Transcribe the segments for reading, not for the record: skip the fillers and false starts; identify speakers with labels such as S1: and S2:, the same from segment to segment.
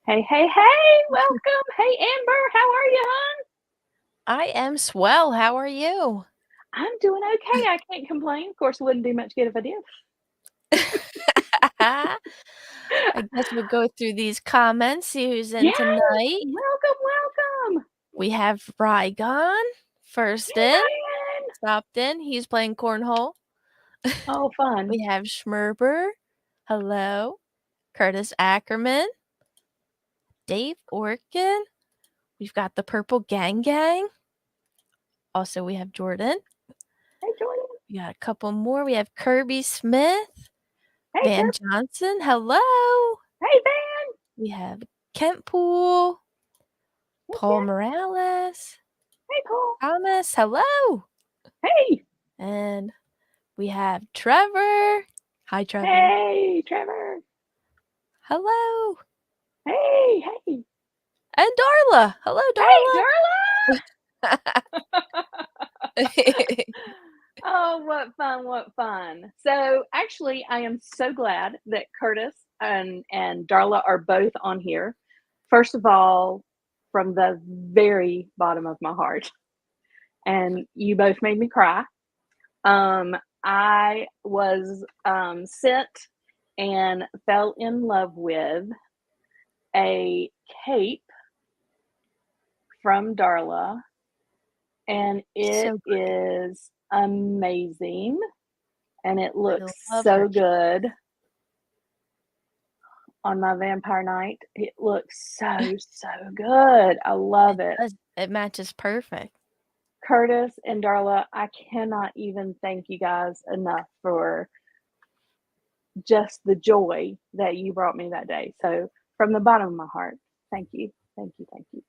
S1: Hey, hey, hey, welcome. Hey, Amber, how are you, hon?
S2: I am swell. How are you?
S1: I'm doing okay. I can't complain. Of course, it wouldn't do much good if I did.
S2: I guess we'll go through these comments, see who's in
S1: Yes,
S2: tonight.
S1: welcome, welcome.
S2: We have Rygon first
S1: Hey,
S2: in,
S1: Ryan.
S2: stopped in. He's playing cornhole.
S1: Oh, fun.
S2: We have Schmerber. Hello. Curtis Ackerman. Dave Orkin. We've got the Purple Gang Gang. Also, we have Jordan.
S1: Hey, Jordan.
S2: We got a couple more. We have Kirby Smith.
S1: Hey,
S2: Van
S1: Kirk.
S2: Johnson. Hello.
S1: Hey, Van.
S2: We have Kent Pool.
S1: Hey,
S2: Paul
S1: Kent.
S2: Morales.
S1: Hey, Paul.
S2: Thomas, hello.
S1: Hey.
S2: And we have Trevor. Hi, Trevor.
S1: Hey, Trevor.
S2: Hello.
S1: Hey, hey.
S2: And Darla. Hello,
S1: Hey, Darla.
S2: Darla.
S1: Oh, what fun, what fun. So, actually, I am so glad that Curtis and Darla are both on here. First of all, from the very bottom of my heart, and you both made me cry. I was sent and fell in love with a cape from Darla, and it
S2: So pretty.
S1: is amazing, and it
S2: I
S1: looks
S2: love her
S1: so
S2: cape.
S1: good on my vampire night. It looks so, so good. I love
S2: It
S1: it.
S2: does. It matches perfect.
S1: Curtis and Darla, I cannot even thank you guys enough for just the joy that you brought me that day. So, from the bottom of my heart, thank you. Thank you. Thank you.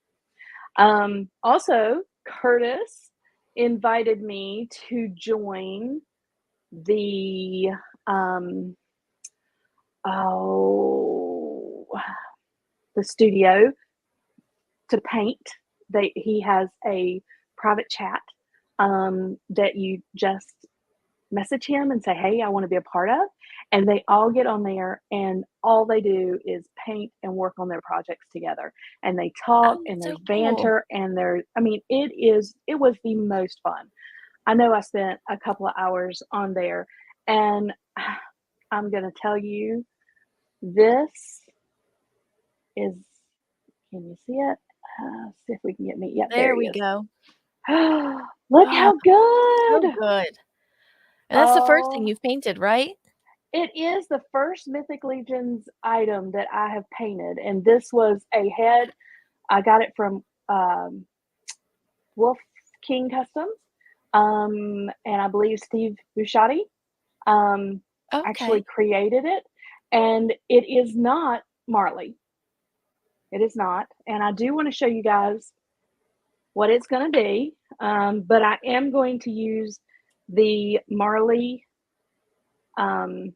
S1: Also, Curtis invited me to join the um, oh the studio to paint. He has a private chat that you just message him and say, "Hey, I want to be a part of." And they all get on there and all they do is paint and work on their projects together. And they talk
S2: Oh,
S1: and
S2: so
S1: there's
S2: cool.
S1: banter and I mean, it was the most fun. I know I spent a couple of hours on there and I'm going to tell you this is, can you see it? See if we can get me. Yep, there
S2: There
S1: he
S2: we
S1: is.
S2: go.
S1: Look
S2: Oh,
S1: how
S2: so
S1: good.
S2: good. And that's the first thing
S1: Oh,
S2: you've painted, right?
S1: it is the first Mythic Legions item that I have painted, and this was a head. I got it from Wolf King Customs, and I believe Steve Busciotti um, actually
S2: Okay.
S1: created it, and it is not Marley. It is not, and I do want to show you guys what it's going to be, but I am going to use the Marley um,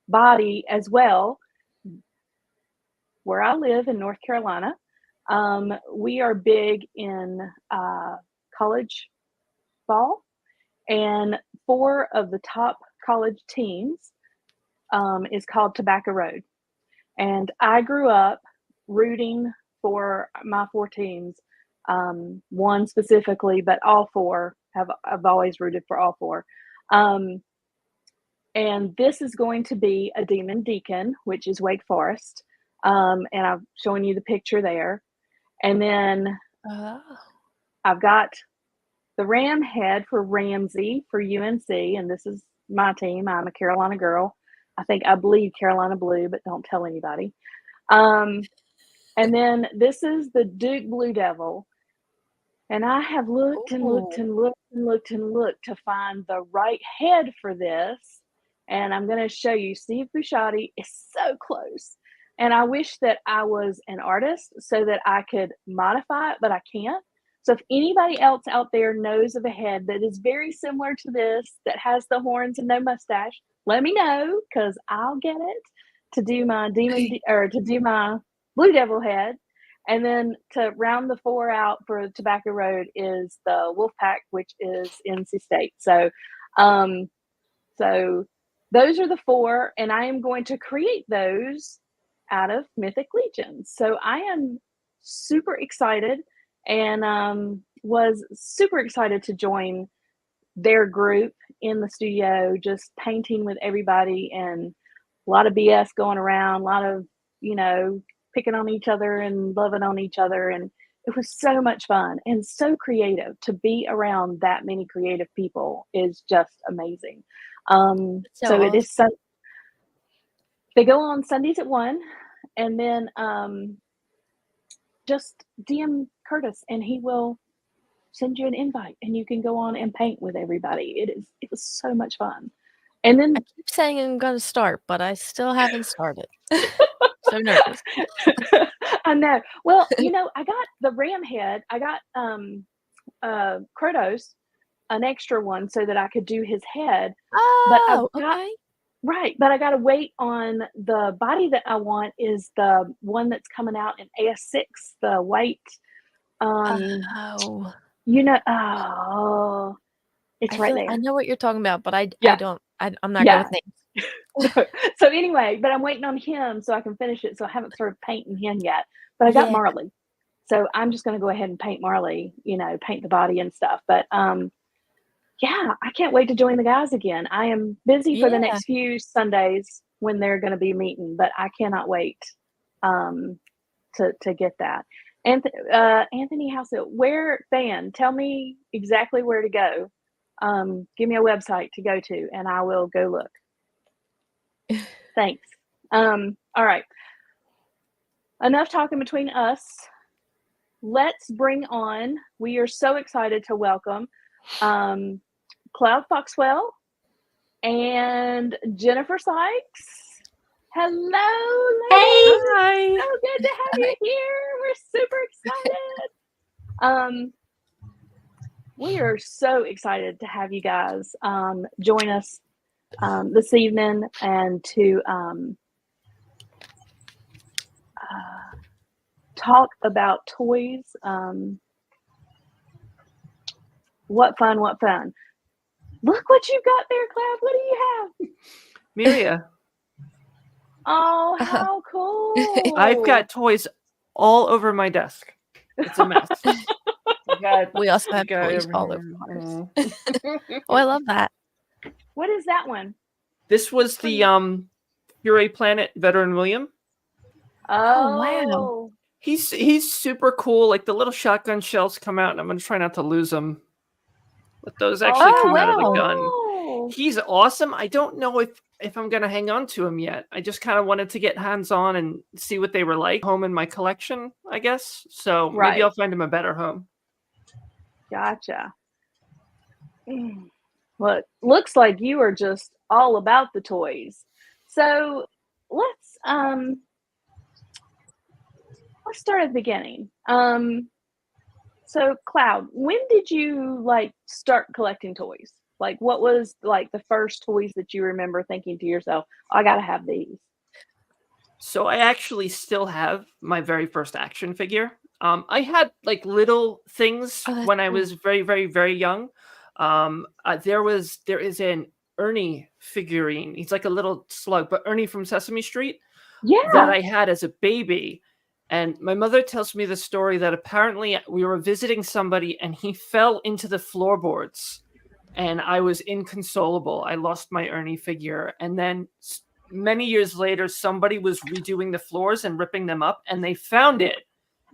S1: body as well where I live in North Carolina. We are big in college ball, and four of the top college teams is called Tobacco Road. And I grew up rooting for my four teams, one specifically, but all four have I've always rooted for all four. Um, and this is going to be a Demon Deacon, which is Wake Forest. And I'm showing you the picture there. And then
S2: Oh.
S1: I've got the Ram head for Ramsey for UNC, and this is my team. I'm a Carolina girl. I believe Carolina Blue, but don't tell anybody. Um, and then this is the Duke Blue Devil. And I have looked and looked
S2: Ooh.
S1: and looked and looked and looked to find the right head for this. And I'm going to show you. Steve Busciotti is so close. And I wish that I was an artist so that I could modify it, but I can't. So if anybody else out there knows of a head that is very similar to this, that has the horns and no mustache, let me know because I'll get it to do my or to do my Blue Devil head. And then to round the four out for Tobacco Road is the Wolfpack, which is NC State. So those are the four, and I am going to create those out of Mythic Legions. So I am super excited and was super excited to join their group in the studio, just painting with everybody, and a lot of BS going around, a lot of, picking on each other and loving on each other. And it was so much fun and so creative. To be around that many creative people is just amazing.
S2: So
S1: So it
S2: awesome.
S1: is, they go on Sundays at 1, and then just DM Curtis and he will send you an invite and you can go on and paint with everybody. It was so much fun. And
S2: I
S1: then
S2: keep saying I'm going to start, but I still haven't started. So nervous.
S1: I know. Well, I got the ram head. I got Kratos, an extra one, so that I could do his head. But I
S2: Oh,
S1: got
S2: okay.
S1: right, but I gotta wait on the body that I want is the one that's coming out in AS6, the white, um,
S2: Oh,
S1: oh, it's
S2: I
S1: right
S2: feel like I
S1: there.
S2: know what you're talking about, but I
S1: Yeah,
S2: don't. I'm not good
S1: yeah.
S2: with names.
S1: So anyway, but I'm waiting on him so I can finish it, so I haven't started painting him yet. But I got
S2: Yeah,
S1: Marley, so I'm just gonna go ahead and paint Marley, paint the body and stuff. But yeah, I can't wait to join the guys again. I am busy for the
S2: yeah.
S1: next few Sundays when they're going to be meeting, but I cannot wait um, to get that. Anthony House, tell me exactly where to go. Give me a website to go to, and I will go look. Thanks. All right. Enough talking between us. Let's bring on. We are so excited to welcome Cloud Foxwell and Jennifer Sikes. Hello,
S3: Hey.
S1: ladies.
S4: Hi.
S1: So good to have you here. We're super excited. We are so excited to have you guys join us this evening and to talk about toys. What fun, what fun. Look what you got there, Cloud. What do you have?
S4: Miria,
S1: Oh, how cool.
S4: I've got toys all over my desk. It's a mess.
S2: We also have
S4: got
S2: toys
S4: over
S2: all
S4: here.
S2: over ours. Oh, I love that.
S1: What is that one?
S4: This was the Fury Planet veteran William.
S2: Oh, wow.
S1: Oh.
S4: He's super cool. Like the little shotgun shells come out, and I'm gonna try not to lose them. But those actually
S2: Oh,
S4: come out of the
S2: wow.
S4: gun. He's awesome. I don't know if I'm gonna hang on to him yet. I just kind of wanted to get hands on and see what they were like. Home in my collection, I guess. So
S1: Right.
S4: maybe I'll find him a better home.
S1: Gotcha. Well, it looks like you are just all about the toys. So let's start at the beginning. So Cloud, when did you start collecting toys? Like what was the first toys that you remember thinking to yourself, I gotta have these?
S4: So I actually still have my very first action figure. I had like little things
S2: Oh, that's
S4: when I
S2: cool.
S4: was very, very, very young. There is an Ernie figurine. He's like a little slug, but Ernie from Sesame Street that
S1: Yeah.
S4: I had as a baby. And my mother tells me the story that apparently we were visiting somebody and he fell into the floorboards and I was inconsolable. I lost my Ernie figure. And then many years later, somebody was redoing the floors and ripping them up and they found it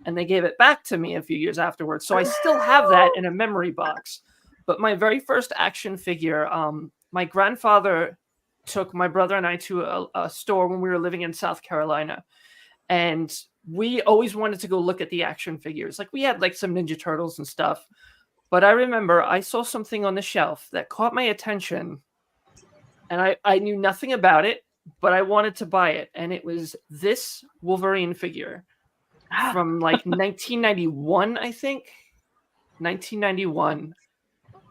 S4: and they gave it back to me a few years afterwards. So I still have that in a memory box. But my very first action figure, my grandfather took my brother and I to a store when we were living in South Carolina. And we always wanted to go look at the action figures. Like we had like some Ninja Turtles and stuff. But I remember I saw something on the shelf that caught my attention. And I knew nothing about it, but I wanted to buy it. And it was this Wolverine figure from like 1991, I think. 1991.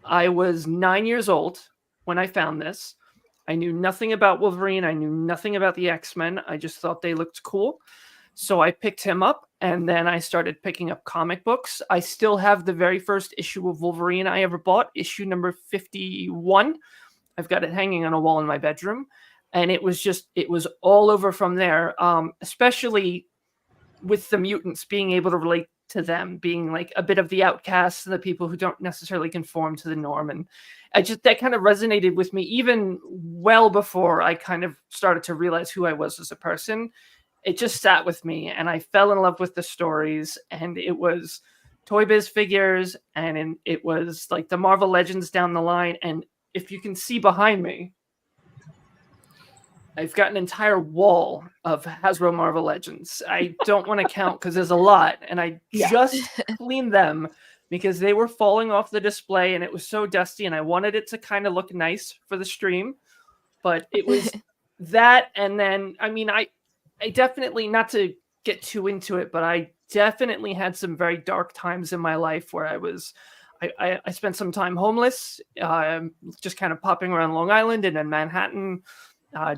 S4: I was 9 years old when I found this. I knew nothing about Wolverine. I knew nothing about the X-Men. I just thought they looked cool. So I picked him up and then I started picking up comic books. I still have the very first issue of Wolverine I ever bought, issue number 51. I've got it hanging on a wall in my bedroom. And it was all over from there, especially with the mutants, being able to relate to them, being like a bit of the outcasts and the people who don't necessarily conform to the norm. And that kind of resonated with me even well before I kind of started to realize who I was as a person. It just sat with me, and I fell in love with the stories. And it was Toy Biz figures, and it was like the Marvel Legends down the line. And if you can see behind me, I've got an entire wall of Hasbro Marvel Legends. I don't want to count because there's a lot, and I just cleaned them because they were falling off the display, and it was so dusty, and I wanted it to kind of look nice for the stream. But it was that, and then, I mean, I definitely, not to get too into it, but I definitely had some very dark times in my life where I spent some time homeless, just kind of popping around Long Island and in Manhattan,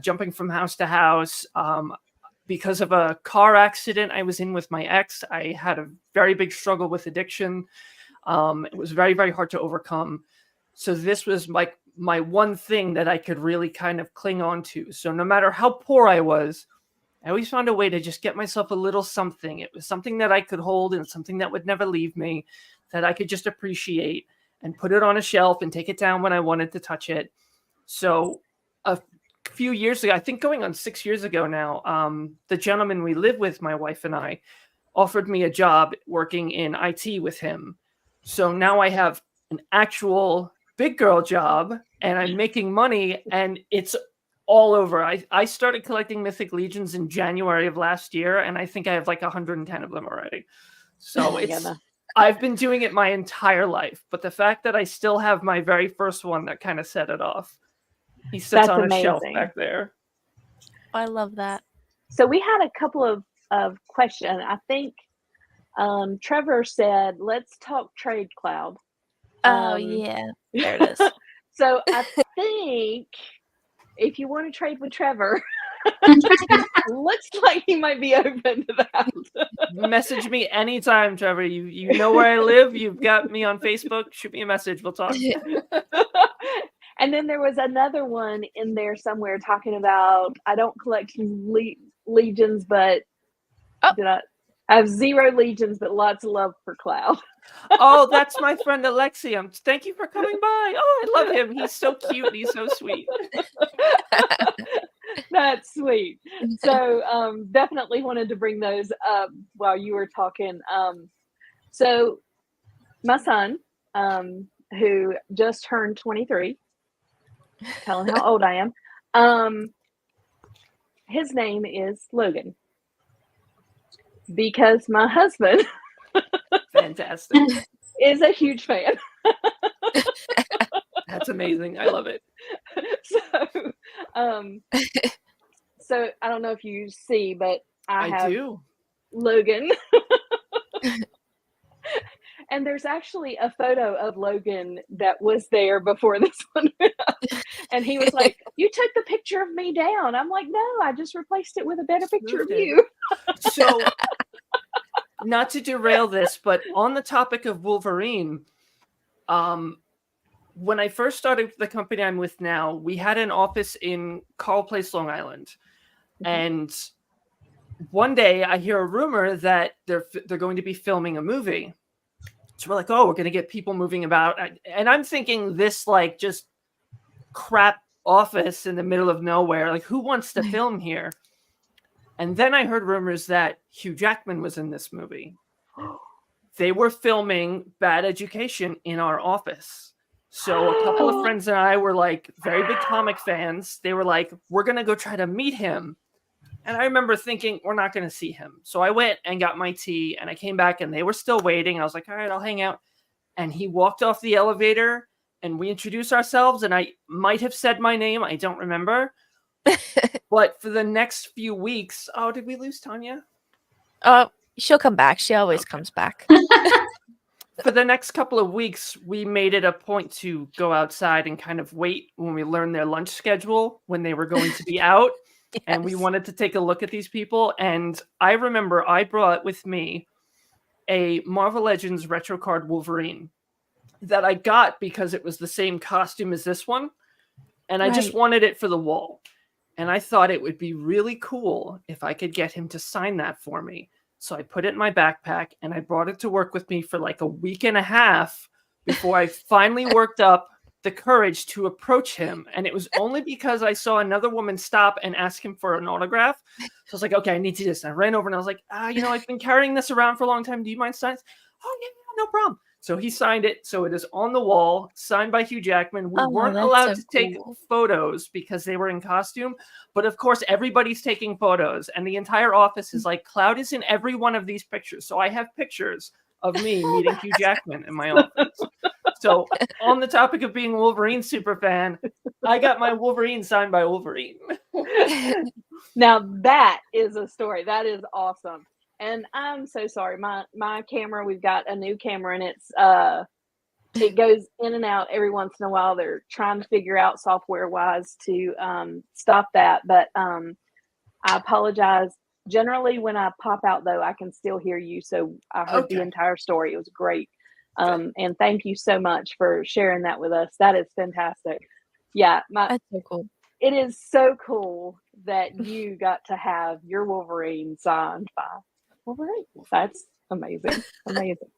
S4: jumping from house to house. Because of a car accident I was in with my ex, I had a very big struggle with addiction. It was very, very hard to overcome. So this was like my one thing that I could really kind of cling on to. So no matter how poor I was, I always found a way to just get myself a little something. It was something that I could hold and something that would never leave me, that I could just appreciate and put it on a shelf and take it down when I wanted to touch it. So a few years ago, I think going on 6 years ago now, the gentleman we live with, my wife and I, offered me a job working in IT with him. So now I have an actual big girl job, and I'm making money, and it's all over. I started collecting Mythic Legions in January of last year, and I think I have like 110 of them already. So I've been doing it my entire life, but the fact that I still have my very first one that kind of set it off. He sits on a shelf back there.
S2: I love that.
S1: So we had a couple of questions. I think Trevor said, let's talk Trade Cloud.
S2: Oh, yeah. There it is.
S1: So I think if you want to trade with Trevor, looks like he might be open to that.
S4: Message me anytime, Trevor. You know where I live. You've got me on Facebook. Shoot me a message. We'll talk.
S1: And then there was another one in there somewhere talking about, I don't collect legions, but I have 0 legions, but lots of love for Cloud.
S4: Oh, that's my friend Alexium. Thank you for coming by. Oh, I love him. He's so cute. He's so sweet.
S1: That's sweet. So definitely wanted to bring those up while you were talking. So my son, who just turned 23, tell him how old I am. His name is Logan, because my husband
S4: fantastic
S1: is a huge fan.
S4: That's amazing. I love it.
S1: So I don't know if you see, but I
S4: do.
S1: Logan. And there's actually a photo of Logan that was there before this one went up. And he was like, you took the picture of me down. I'm like, no, I just replaced it with a better picture of you.
S4: So, not to derail this, but on the topic of Wolverine, when I first started the company I'm with now, we had an office in Carl Place, Long Island. Mm-hmm. And one day I hear a rumor that they're going to be filming a movie. So we're like, oh, we're going to get people moving about. And I'm thinking this, like, just crap office in the middle of nowhere. Like, who wants to film here? And then I heard rumors that Hugh Jackman was in this movie. They were filming Bad Education in our office. So a couple of friends and I were like very big comic fans. They were like, we're going to go try to meet him. And I remember thinking, we're not going to see him. So I went and got my tea, and I came back and they were still waiting. I was like, all right, I'll hang out. And he walked off the elevator and we introduced ourselves, and I might have said my name. I don't remember. But for the next few weeks, did we lose Tonya?
S2: She'll come back. She always comes back.
S4: For the next couple of weeks, we made it a point to go outside and kind of wait when we learned their lunch schedule, when they were going to be out. Yes. And we wanted to take a look at these people. And I remember I brought with me a Marvel Legends retro card Wolverine that I got because it was the same costume as this one. And I just wanted it for the wall. And I thought it would be really cool if I could get him to sign that for me. So I put it in my backpack and I brought it to work with me for like a week and a half before I finally worked up the courage to approach him. And it was only because I saw another woman stop and ask him for an autograph. So I was like, okay, I need to do this. And I ran over and I was like, I've been carrying this around for a long time. Do you mind signing? Oh, yeah, no problem. So he signed it. So it is on the wall, signed by Hugh Jackman. We weren't allowed to take photos because they were in costume. But of course, everybody's taking photos. And the entire office is like, Cloud is in every one of these pictures. So I have pictures of me meeting Hugh Jackman in my office. So on the topic of being a Wolverine superfan, I got my Wolverine signed by Wolverine.
S1: Now that is a story. That is awesome. And I'm so sorry. My camera, we've got a new camera and it goes in and out every once in a while. They're trying to figure out software wise to stop that. But I apologize. Generally, when I pop out though, I can still hear you. So I heard the entire story. It was great. And thank you so much for sharing that with us. That is fantastic. Yeah.
S2: That's so cool.
S1: It is so cool that you got to have your Wolverine signed by Wolverine. That's amazing. Amazing.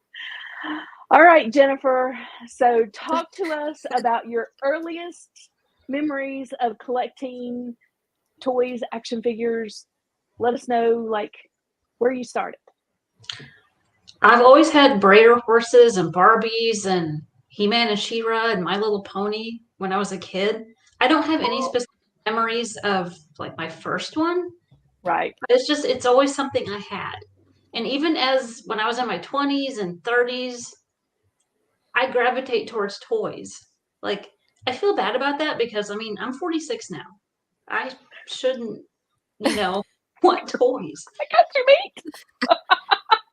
S1: All right, Jennifer. So talk to us about your earliest memories of collecting toys, action figures. Let us know like where you started.
S3: I've always had Brader horses and Barbies and He-Man and She-Ra and My Little Pony when I was a kid. I don't have any specific memories of like my first one.
S1: Right.
S3: It's always something I had. And even as when I was in my 20s and 30s, I gravitate towards toys. Like, I feel bad about that because, I'm 46 now. I shouldn't, want toys.
S1: I got your meat.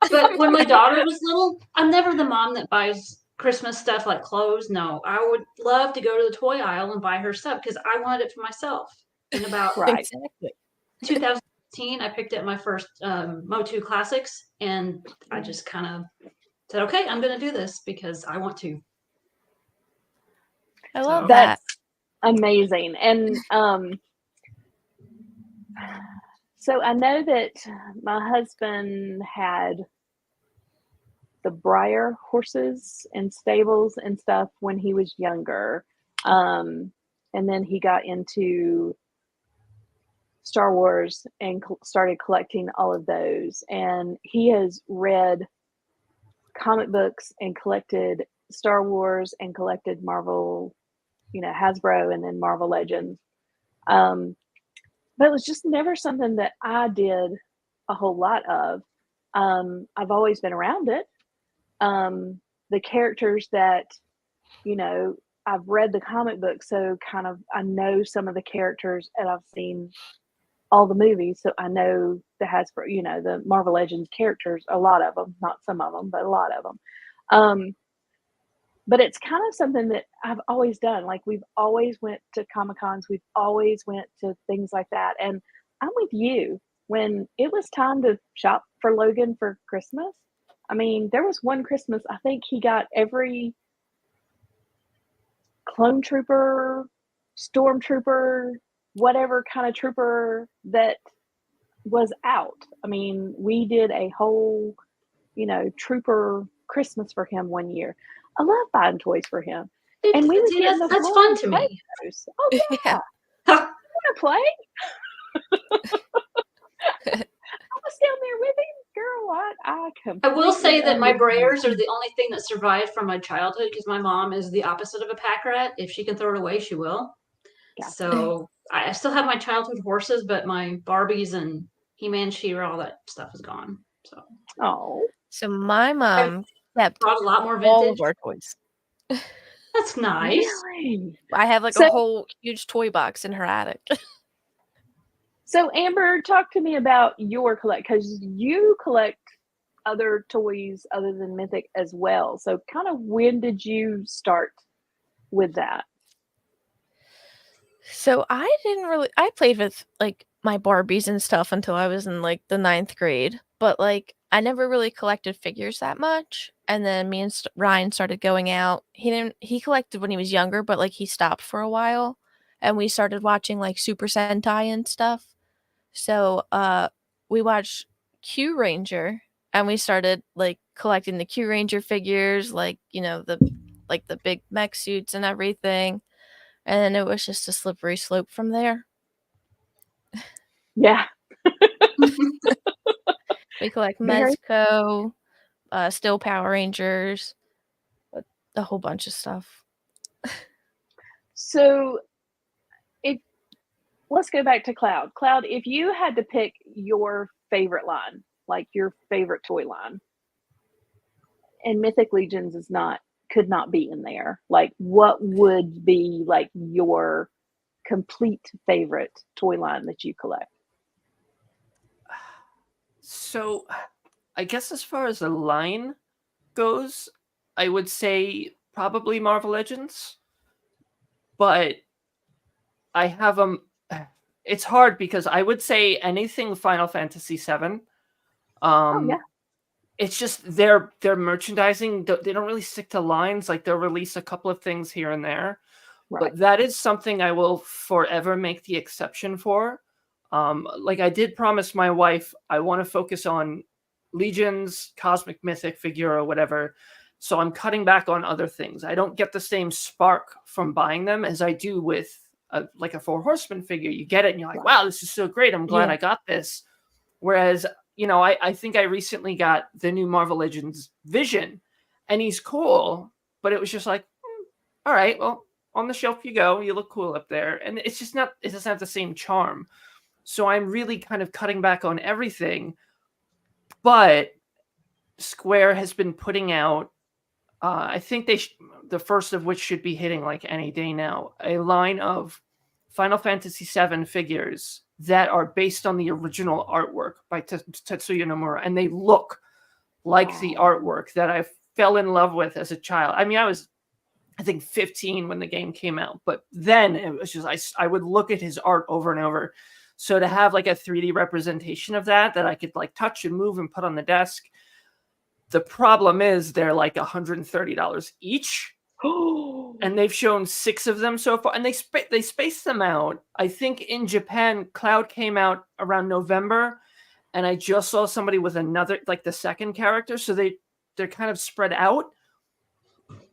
S3: But when my daughter was little, I'm never the mom that buys Christmas stuff like clothes. No, I would love to go to the toy aisle and buy her stuff because I wanted it for myself. In about
S1: Right.
S3: 2015, I picked up my first Motu Classics, and I just kind of said, okay, I'm going to do this because I want to.
S2: I love that.
S1: That's amazing. And so I know that my husband had the Breyer horses and stables and stuff when he was younger. And then he got into Star Wars and started collecting all of those. And he has read comic books and collected Star Wars and collected Marvel, Hasbro and then Marvel Legends. But it was just never something that I did a whole lot of. I've always been around it. The characters that, I've read the comic book, so kind of I know some of the characters and I've seen all the movies, so I know the Hasbro, the Marvel Legends characters, a lot of them, not some of them, but a lot of them. But it's kind of something that I've always done. Like we've always went to Comic-Cons, we've always went to things like that. And I'm with you. When it was time to shop for Logan for Christmas, there was one Christmas, I think he got every clone trooper, stormtrooper, whatever kind of trooper that was out. We did a whole, trooper Christmas for him one year. I love buying toys for him. And we would get in the
S3: that's fun to me.
S1: Those. Oh yeah. You want to play? I was down there with him. Girl,
S3: I will say that my Breyers are the only thing that survived from my childhood because my mom is the opposite of a pack rat. If she can throw it away, she will. Gotcha. So I still have my childhood horses, but my Barbies and He-Man, She-Ra, all that stuff is gone.
S2: So my mom kept
S3: brought a lot more vintage.
S2: All of our toys.
S3: That's nice.
S1: Really?
S2: I have a whole huge toy box in her attic.
S1: So Amber, talk to me about your collect, because you collect other toys other than Mythic as well. So kind of when did you start with that?
S2: So I played with like my Barbies and stuff until I was in like the 9th grade, but like I never really collected figures that much. And then me and Ryan started going out. He collected when he was younger, but like he stopped for a while. and we started watching like Super Sentai and stuff. So we watched Q Ranger, and we started like collecting the Q Ranger figures, like, you know, the big mech suits and everything. And it was just a slippery slope from there.
S1: Yeah.
S2: We collect
S1: Very-
S2: Mezco, Still Power Rangers, a whole bunch of stuff.
S1: So let's go back to Cloud. Cloud, if you had to pick your favorite line, like your favorite toy line, and Mythic Legions could not be in there, like what would be like your complete favorite toy line that you collect?
S4: So, I guess as far as the line goes, I would say probably Marvel Legends. But I have it's hard because I would say anything Final Fantasy VII.
S1: Yeah.
S4: It's just their merchandising. They don't really stick to lines. Like they'll release a couple of things here and there,
S1: Right.
S4: but that is something I will forever make the exception for. Like I did promise my wife, I want to focus on Legions, Cosmic, Mythic, Figure, or whatever. So I'm cutting back on other things. I don't get the same spark from buying them as I do with like a Four Horsemen figure. You get it and you're like, wow, this is so great. I'm glad I got this. Whereas, you know, I think I recently got the new Marvel Legends Vision, and he's cool, but it was just like, all right, well, on the shelf you go. You look cool up there. And it's just not, it doesn't have the same charm. So I'm really kind of cutting back on everything. But Square has been putting out, I think the first of which should be hitting like any day now, a line of Final Fantasy VII figures that are based on the original artwork by Tetsuya Nomura, and they look like the artwork that I fell in love with as a child. I mean, I think 15 when the game came out, but then it was just I would look at his art over and over. So to have like a 3D representation of that I could like touch and move and put on the desk. The problem is they're like $130 each. And they've shown 6 of them so far, and they spaced them out. I think in Japan, Cloud came out around November, and I just saw somebody with another, like the second character, so they're kind of spread out.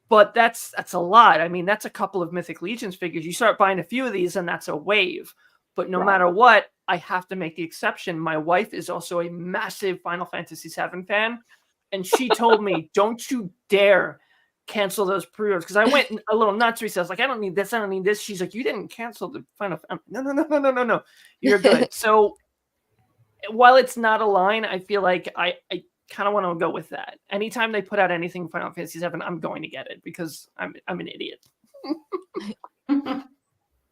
S4: But that's a lot. I mean, that's a couple of Mythic Legions figures. You start buying a few of these, and that's a wave. But no matter what, I have to make the exception. My wife is also a massive Final Fantasy VII fan, and she told me, "Don't you dare cancel those pre-orders," because I went a little nuts. I was like, I don't need this, I don't need this. She's like, you didn't cancel the Final Fantasy. No, you're good. So while it's not a line, I feel like I kind of want to go with that. Anytime they put out anything Final Fantasy VII, I'm going to get it because I'm an idiot.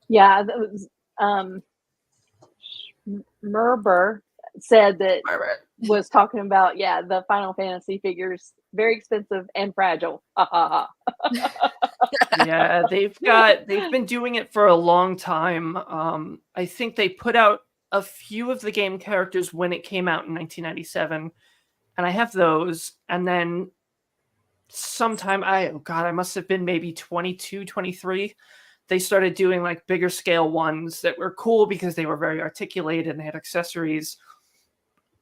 S1: Yeah, that was, Merber said that was talking about the Final Fantasy figures, very expensive and fragile.
S4: Yeah, they've been doing it for a long time. I think they put out a few of the game characters when it came out in 1997, and I have those. And then sometime I must have been maybe 22, 23. They started doing like bigger scale ones that were cool because they were very articulated and they had accessories.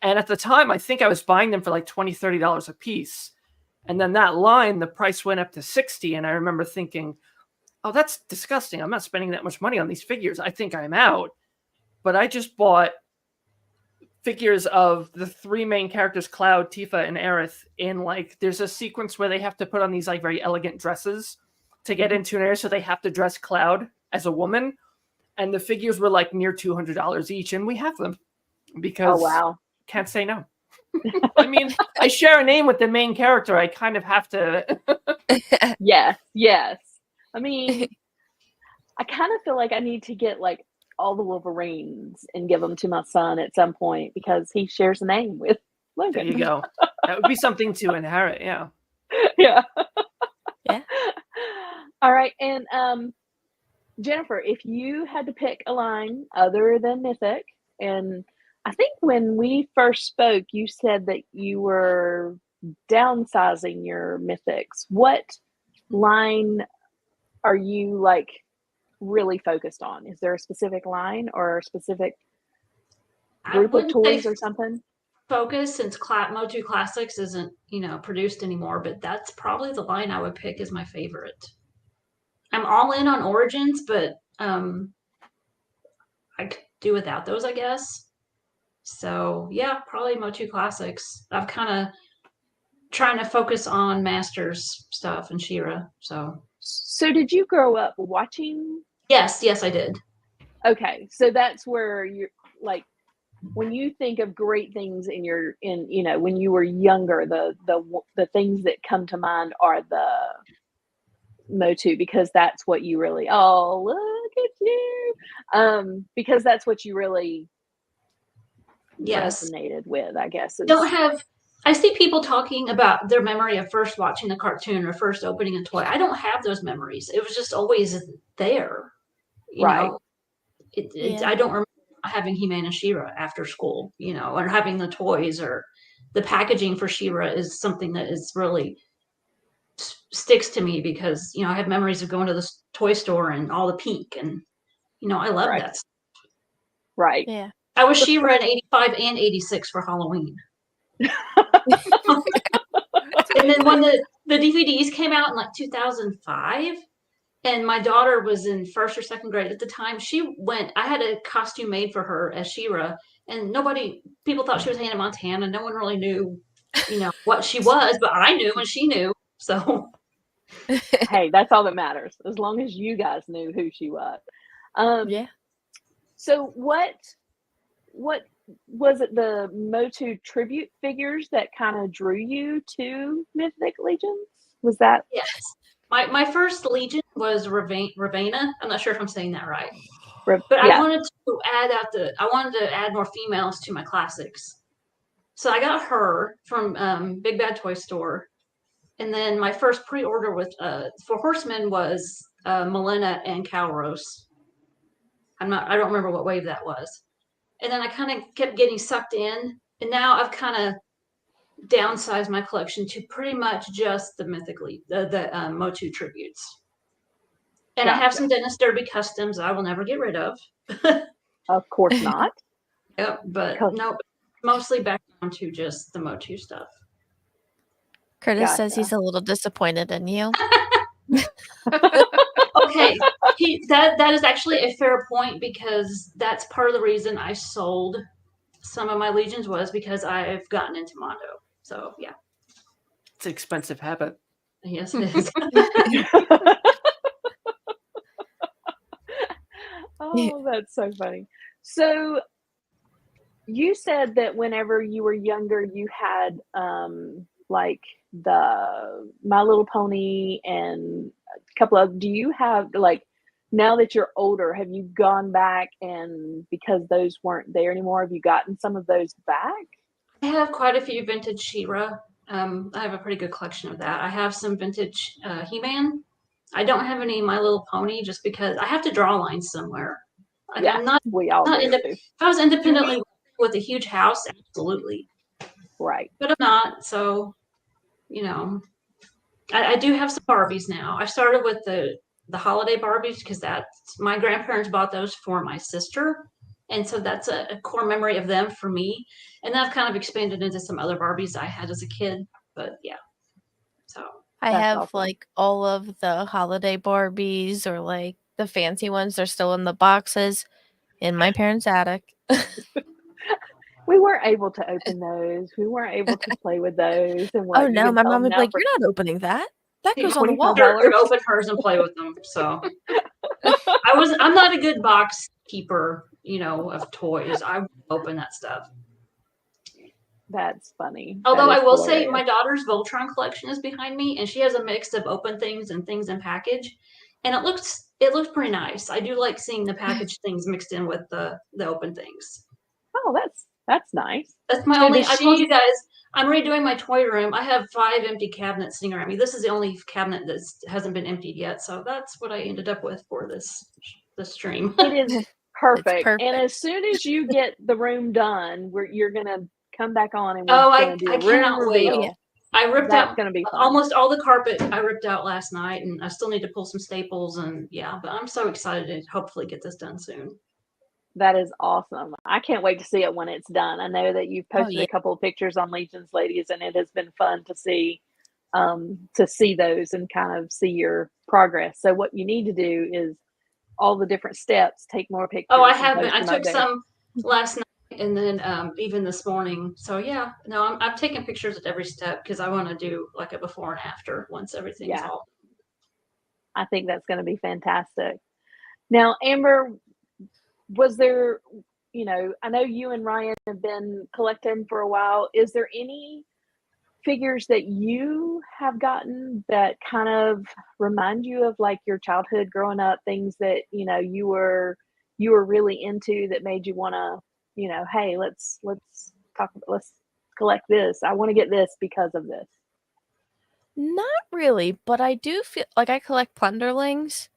S4: And at the time, I think I was buying them for like $20, $30 a piece. And then that line, the price went up to $60. And I remember thinking, oh, that's disgusting. I'm not spending that much money on these figures. I think I'm out. But I just bought figures of the 3 main characters, Cloud, Tifa, and Aerith, in like, there's a sequence where they have to put on these like very elegant dresses to get into an area. So they have to dress Cloud as a woman. And the figures were like near $200 each. And we have them because can't say no. I mean, I share a name with the main character. I kind of have to.
S1: Yes. I mean, I kind of feel like I need to get like all the Wolverines and give them to my son at some point because he shares a name with Logan.
S4: There you go. That would be something to inherit. Yeah.
S1: Yeah.
S2: Yeah.
S1: All right. And Jennifer, if you had to pick a line other than Mythic, and I think when we first spoke, you said that you were downsizing your Mythics. What line are you like really focused on? Is there a specific line or a specific
S3: I
S1: group of
S3: wouldn't say
S1: toys or something?
S3: focus, since Motu Classics isn't, produced anymore, but that's probably the line I would pick as my favorite. I'm all in on Origins, but I could do without those, I guess. So yeah, probably Motu Classics. I've kind of trying to focus on Masters stuff and She-Ra.
S1: So did you grow up watching?
S3: Yes, I did.
S1: Okay, so that's where you're like, when you think of great things when you were younger, the things that come to mind are the Motu, because that's what you really, oh, look at you, because that's what you really resonated with, I guess.
S3: I see people talking about their memory of first watching the cartoon or first opening a toy. I don't have those memories. It was just always there. You know, I don't remember having He-Man and She-Ra after school, or having the toys, or the packaging for She-Ra is something that is really sticks to me, because, I have memories of going to the toy store and all the pink, and, I love that stuff.
S1: Right.
S2: Yeah.
S3: I was She-Ra in 85 and 86 for Halloween. And then when the DVDs came out in like 2005, and my daughter was in first or second grade at the time, I had a costume made for her as She-Ra, and people thought she was Hannah Montana. No one really knew, what she was, but I knew and she knew. So
S1: hey, that's all that matters, as long as you guys knew who she was.
S2: Yeah.
S1: So what was it, the Motu tribute figures that kind of drew you to Mythic Legions? Was that?
S3: Yes. My first Legion was Ravenna. I'm not sure if I'm saying that right. But yeah. I wanted to add more females to my classics. So I got her from Big Bad Toy Store. And then my first pre-order for Horsemen was Milena and Calros. I don't remember what wave that was. And then I kind of kept getting sucked in. And now I've kind of downsized my collection to pretty much just the the Motu tributes. And gotcha. I have some Dennis Derby customs I will never get rid of.
S1: Of course not.
S3: Yep, but no, mostly back down to just the Motu stuff.
S2: Curtis says he's a little disappointed in you.
S3: Okay, that is actually a fair point, because that's part of the reason I sold some of my Legions, was because I've gotten into Mondo. So yeah,
S4: it's an expensive habit.
S3: Yes, it is.
S1: Oh, that's so funny. So you said that whenever you were younger, you had like the My Little Pony and a couple of, do you have, like, now that you're older, have you gone back, and because those weren't there anymore, have you gotten some of those back?
S3: I have quite a few vintage She-Ra. I have a pretty good collection of that. I have some vintage He-Man. I don't have any My Little Pony, just because I have to draw lines somewhere. Like,
S1: yeah,
S3: I'm not,
S1: we all do.
S3: If I was independently with a huge house, absolutely.
S1: Right.
S3: But I'm not, so, I do have some Barbies now. I started with the holiday Barbies, because my grandparents bought those for my sister. And so that's a core memory of them for me. And then I've kind of expanded into some other Barbies I had as a kid. But yeah. So
S2: I have awesome. Like all of the holiday Barbies, or like the fancy ones. They're still in the boxes in my parents' attic.
S1: We weren't able to open those. We weren't able to play with those. And
S2: oh no, my mom would be like, "You're not opening that. That goes on the wall."
S3: Open hers and play with them. So I'm not a good box keeper, of toys. I open that stuff.
S1: That's funny.
S3: Although I will say, my daughter's Voltron collection is behind me, and she has a mix of open things and things in package, and it looks pretty nice. I do like seeing the packaged things mixed in with the open things.
S1: Oh, that's nice.
S3: That's my only. I told you guys, I'm redoing my toy room. I have 5 empty cabinets sitting around me. This is the only cabinet that hasn't been emptied yet, so that's what I ended up with for this stream.
S1: It is perfect. And as soon as you get the room done, you're gonna come back on, and we're gonna do a room reveal.
S3: I ripped
S1: That's
S3: out
S1: going to be fun.
S3: almost all the carpet. I ripped out last night, and I still need to pull some staples. And yeah, but I'm so excited to hopefully get this done soon.
S1: That is awesome. I can't wait to see it when it's done. I know that you've posted
S2: yeah.
S1: a couple of pictures on Legion's Ladies, and it has been fun to see those and kind of see your progress. So what you need to do is all the different steps, take more pictures.
S3: Oh, I
S1: and
S3: have been.
S1: post
S3: I
S1: them up
S3: took
S1: there.
S3: some last night and then even this morning. So yeah, no, I'm taking pictures at every step because I want to do like a before and after once everything's
S1: Yeah.
S3: all.
S1: I think that's going to be fantastic. Now, Amber, was there, I know you and Ryan have been collecting for a while. Is there any figures that you have gotten that kind of remind you of like your childhood growing up, things that, you were really into that made you want to, hey, let's collect this. I want to get this because of this.
S2: Not really, but I do feel like I collect Plunderlings,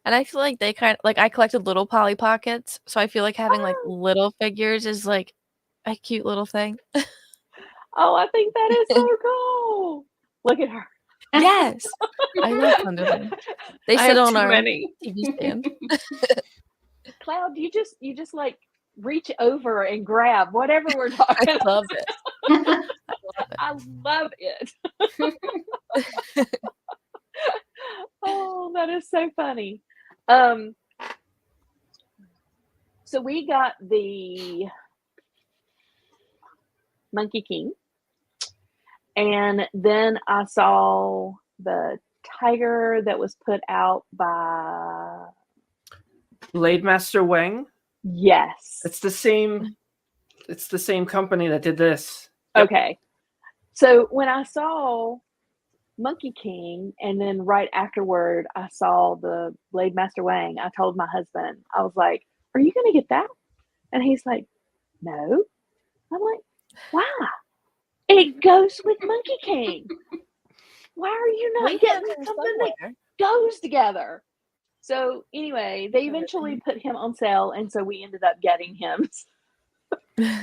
S2: and I feel like they kind of like I collected little Polly Pockets, so I feel like having like little figures is like a cute little thing.
S1: Oh, I think that is so cool. Look at her.
S2: Yes, I love Plunderlings. They
S4: I
S2: sit
S4: have
S2: on
S4: too
S2: our
S4: many.
S2: TV stand.
S1: Cloud, you just like reach over and grab whatever we're talking
S2: I
S1: about.
S2: love it.
S1: I love it. Oh, that is so funny. So we got the Monkey King, and then I saw the tiger that was put out by
S4: Blade Master Wang.
S1: Yes.
S4: It's the same company that did this. Yep.
S1: Okay. So when I saw Monkey King, and then right afterward I saw the Blade Master Wang, I told my husband, I was like, are you going to get that? And he's like, no. I'm like, why? It goes with Monkey King. Why are you not getting something that goes together? So anyway, they eventually put him on sale, and so we ended up getting him.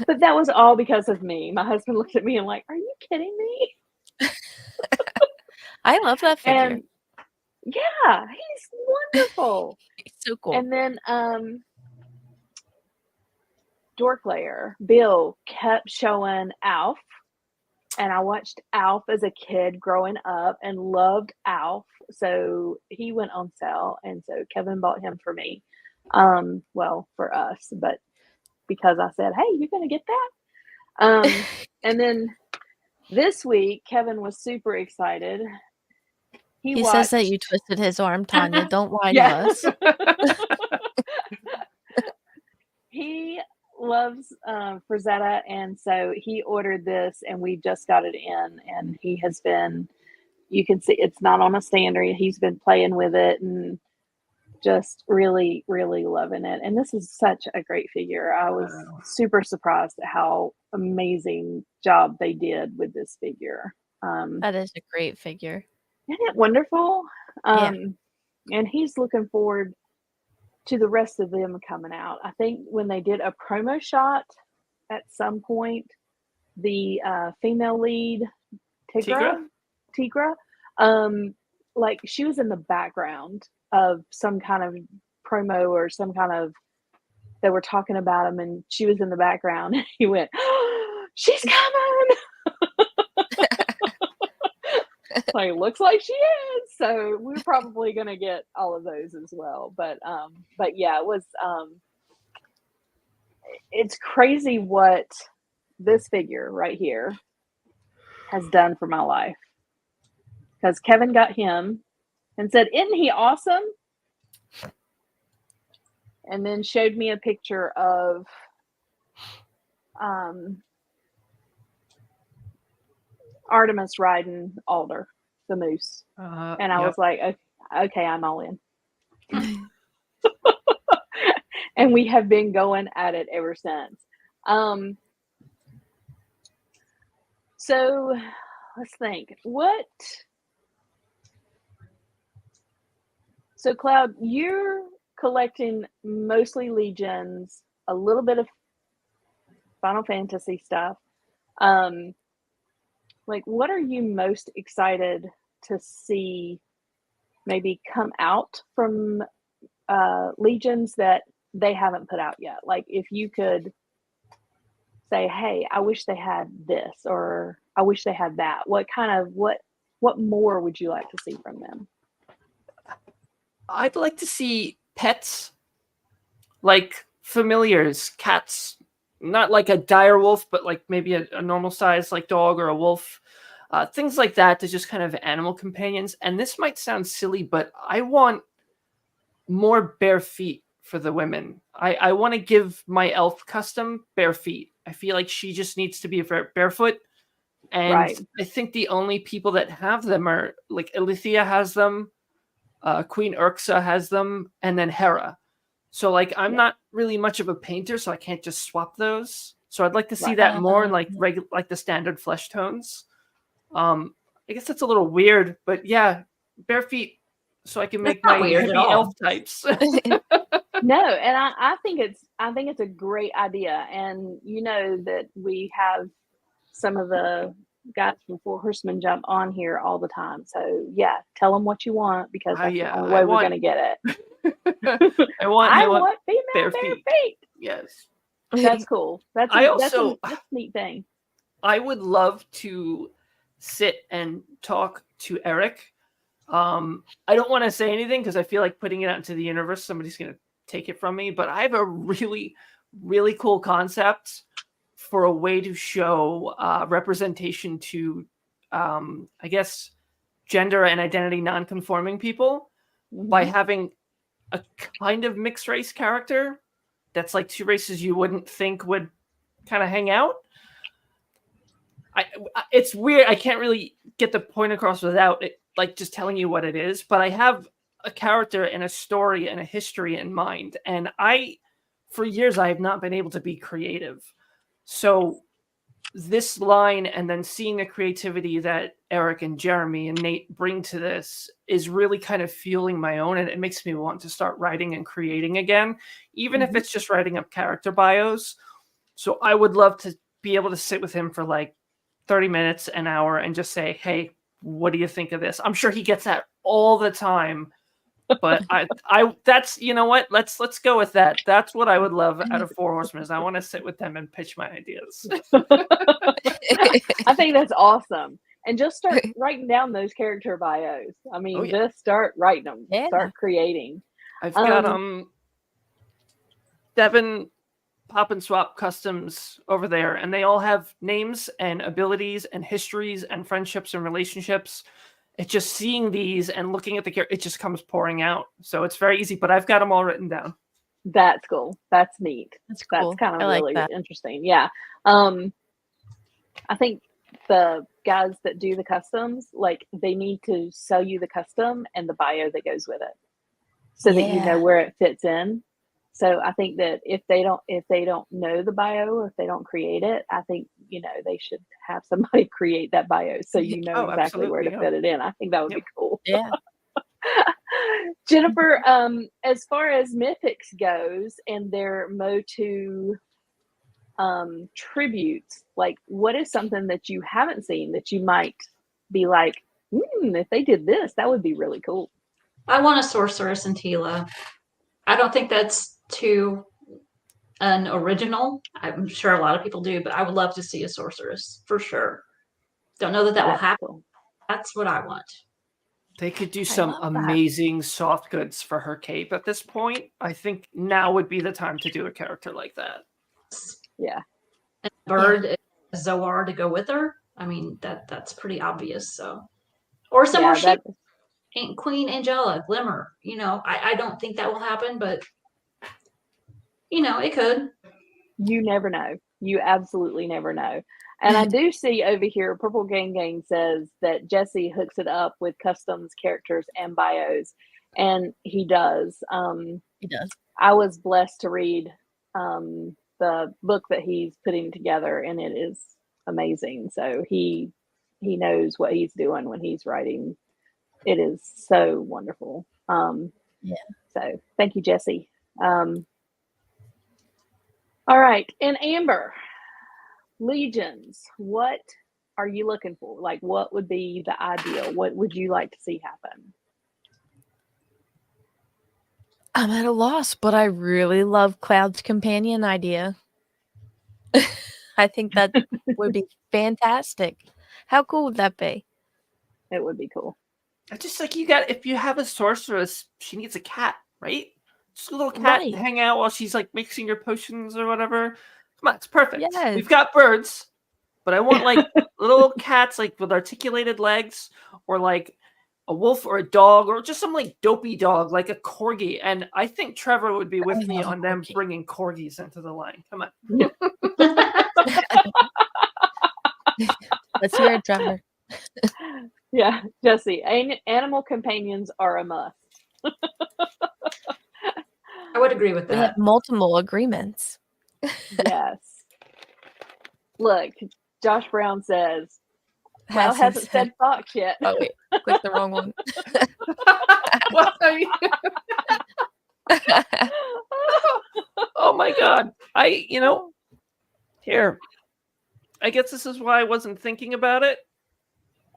S1: But that was all because of me. My husband looked at me and like, are you kidding me?
S2: I love that figure.
S1: And yeah, he's wonderful.
S2: He's so cool.
S1: And then Dork Layer, Bill kept showing Alf, and I watched Alf as a kid growing up and loved Alf. So he went on sale, and so Kevin bought him for me. Well, for us, but because I said, hey, you're going to get that. And then this week, Kevin was super excited.
S2: He says that you twisted his arm, Tonya. Don't lie to us.
S1: He loves Frazetta, and so he ordered this, and we just got it in, and he has been, you can see it's not on a stander. He's been playing with it and just really, really loving it. And this is such a great figure. I was super surprised at how amazing job they did with this figure.
S2: That is a great figure.
S1: Isn't it wonderful?
S2: Yeah.
S1: And he's looking forward to the rest of them coming out. I think when they did a promo shot at some point, the female lead, Tigra, like she was in the background of some kind of promo or some kind of, they were talking about him, and she was in the background. He went, oh, she's coming. Like, looks like she is. So we're probably gonna get all of those as well. But yeah, it was it's crazy what this figure right here has done for my life. Because Kevin got him and said, isn't he awesome? And then showed me a picture of Artemis riding Alder, the moose. And I was like, okay, I'm all in. And we have been going at it ever since. So let's think. So Cloud, you're collecting mostly Legions, a little bit of Final Fantasy stuff. Let's like, what are you most excited to see maybe come out from Legions that they haven't put out yet? Like, if you could say, hey, I wish they had this, or I wish they had that, what more would you like to see from them?
S4: I'd like to see pets, like familiars, cats, not like a dire wolf, but like maybe a normal size like dog or a wolf, things like that, to just kind of animal companions. And this might sound silly, but I want more bare feet for the women. I want to give my elf custom bare feet. I feel like she just needs to be barefoot. And
S1: Right.
S4: I think the only people that have them are like Alethea has them, Queen Urxa has them, and then Hera. So like I'm not really much of a painter, so I can't just swap those. So I'd like to see
S1: Right.
S4: that more in like like the standard flesh tones. I guess that's a little weird, but yeah, bare feet, so I can make
S3: not
S4: my
S3: weird at
S4: heavy
S3: all.
S4: elf types.
S1: No, and I think it's a great idea, and you know that we have some of the guys from Four Horsemen jump on here all the time. So yeah, tell them what you want, because that's the only way we're going to get it.
S4: I want
S1: female
S4: bare
S1: bare
S4: feet.
S1: feet.
S4: Yes,
S1: That's cool. That's a neat thing.
S4: I would love to sit and talk to Eric. I don't want to say anything because I feel like putting it out into the universe, somebody's going to take it from me. But I have a really, really cool concept for a way to show representation to, I guess, gender and identity non-conforming people by having a kind of mixed race character that's like two races you wouldn't think would kind of hang out. It's weird. I can't really get the point across without it, like just telling you what it is. But I have a character and a story and a history in mind, and for years, I have not been able to be creative. So this line, and then seeing the creativity that Eric and Jeremy and Nate bring to this, is really kind of fueling my own, and it makes me want to start writing and creating again, even if it's just writing up character bios. So I would love to be able to sit with him for like 30 minutes, an hour, and just say, hey, what do you think of this? I'm sure he gets that all the time. But that's, you know what? Let's go with that. That's what I would love out of Four Horsemen, is I want to sit with them and pitch my ideas.
S1: I think that's awesome. And just start writing down those character bios. I mean, just start writing them.
S2: Yeah.
S1: Start creating.
S4: I've got Devin Pop and Swap Customs over there, and they all have names and abilities and histories and friendships and relationships. It's just seeing these and looking at the character, it just comes pouring out. So it's very easy, but I've got them all written down.
S1: That's cool. That's neat.
S2: That's cool.
S1: That's kind of
S2: like
S1: really
S2: that.
S1: interesting. Yeah. I think the guys that do the customs, like, they need to sell you the custom and the bio that goes with it, so that you know where it fits in. So I think that if they don't know the bio, or if they don't create it, I think, they should have somebody create that bio, so you know exactly where to fit it in. I think that would be cool.
S2: Yeah.
S1: Jennifer, as far as Mythics goes and their Motu tributes, like, what is something that you haven't seen that you might be like, if they did this, that would be really cool?
S3: I want a sorceress in Tila. I don't think that's too an original. I'm sure a lot of people do, but I would love to see a sorceress for sure. Don't know that will happen. Cool. That's what I want.
S4: They could do some amazing soft goods for her cape at this point. I think now would be the time to do a character like that.
S1: Yeah.
S3: And Bird, Zoar to go with her. I mean, that's pretty obvious. So, or some more shit. Queen Angela, Glimmer. I don't think that will happen, but it could.
S1: You never know. You absolutely never know. And I do see over here, Purple Gang says that Jesse hooks it up with customs, characters, and bios. And he does.
S2: He does.
S1: I was blessed to read the book that he's putting together, and it is amazing. So he knows what he's doing when he's writing. It is so wonderful. So thank you, Jesse. All right. And Amber, Legions, what are you looking for? Like, what would be the ideal? What would you like to see happen?
S2: I'm at a loss, but I really love Cloud's companion idea. I think that would be fantastic. How cool would that be?
S1: It would be cool.
S4: I just like if you have a sorceress, she needs a cat, right? Just a little cat
S2: Right.
S4: to hang out while she's like mixing your potions or whatever. Come on, it's perfect.
S2: Yes.
S4: We've got birds, but I want like little cats like with articulated legs, or like a wolf or a dog, or just some like dopey dog like a corgi. And I think Trevor would be with me
S2: love a
S4: on them
S2: corgi.
S4: bringing corgis into the line. Come on.
S2: Let's hear it, Trevor.
S1: Yeah, Jesse, animal companions are a must.
S3: I would agree with
S2: We have
S3: that.
S2: multiple agreements.
S1: Yes. Look, Josh Brown says, Cloud hasn't said fox yet.
S2: Oh wait, clicked the wrong one.
S4: Well, I mean, oh my god. Here. I guess this is why I wasn't thinking about it.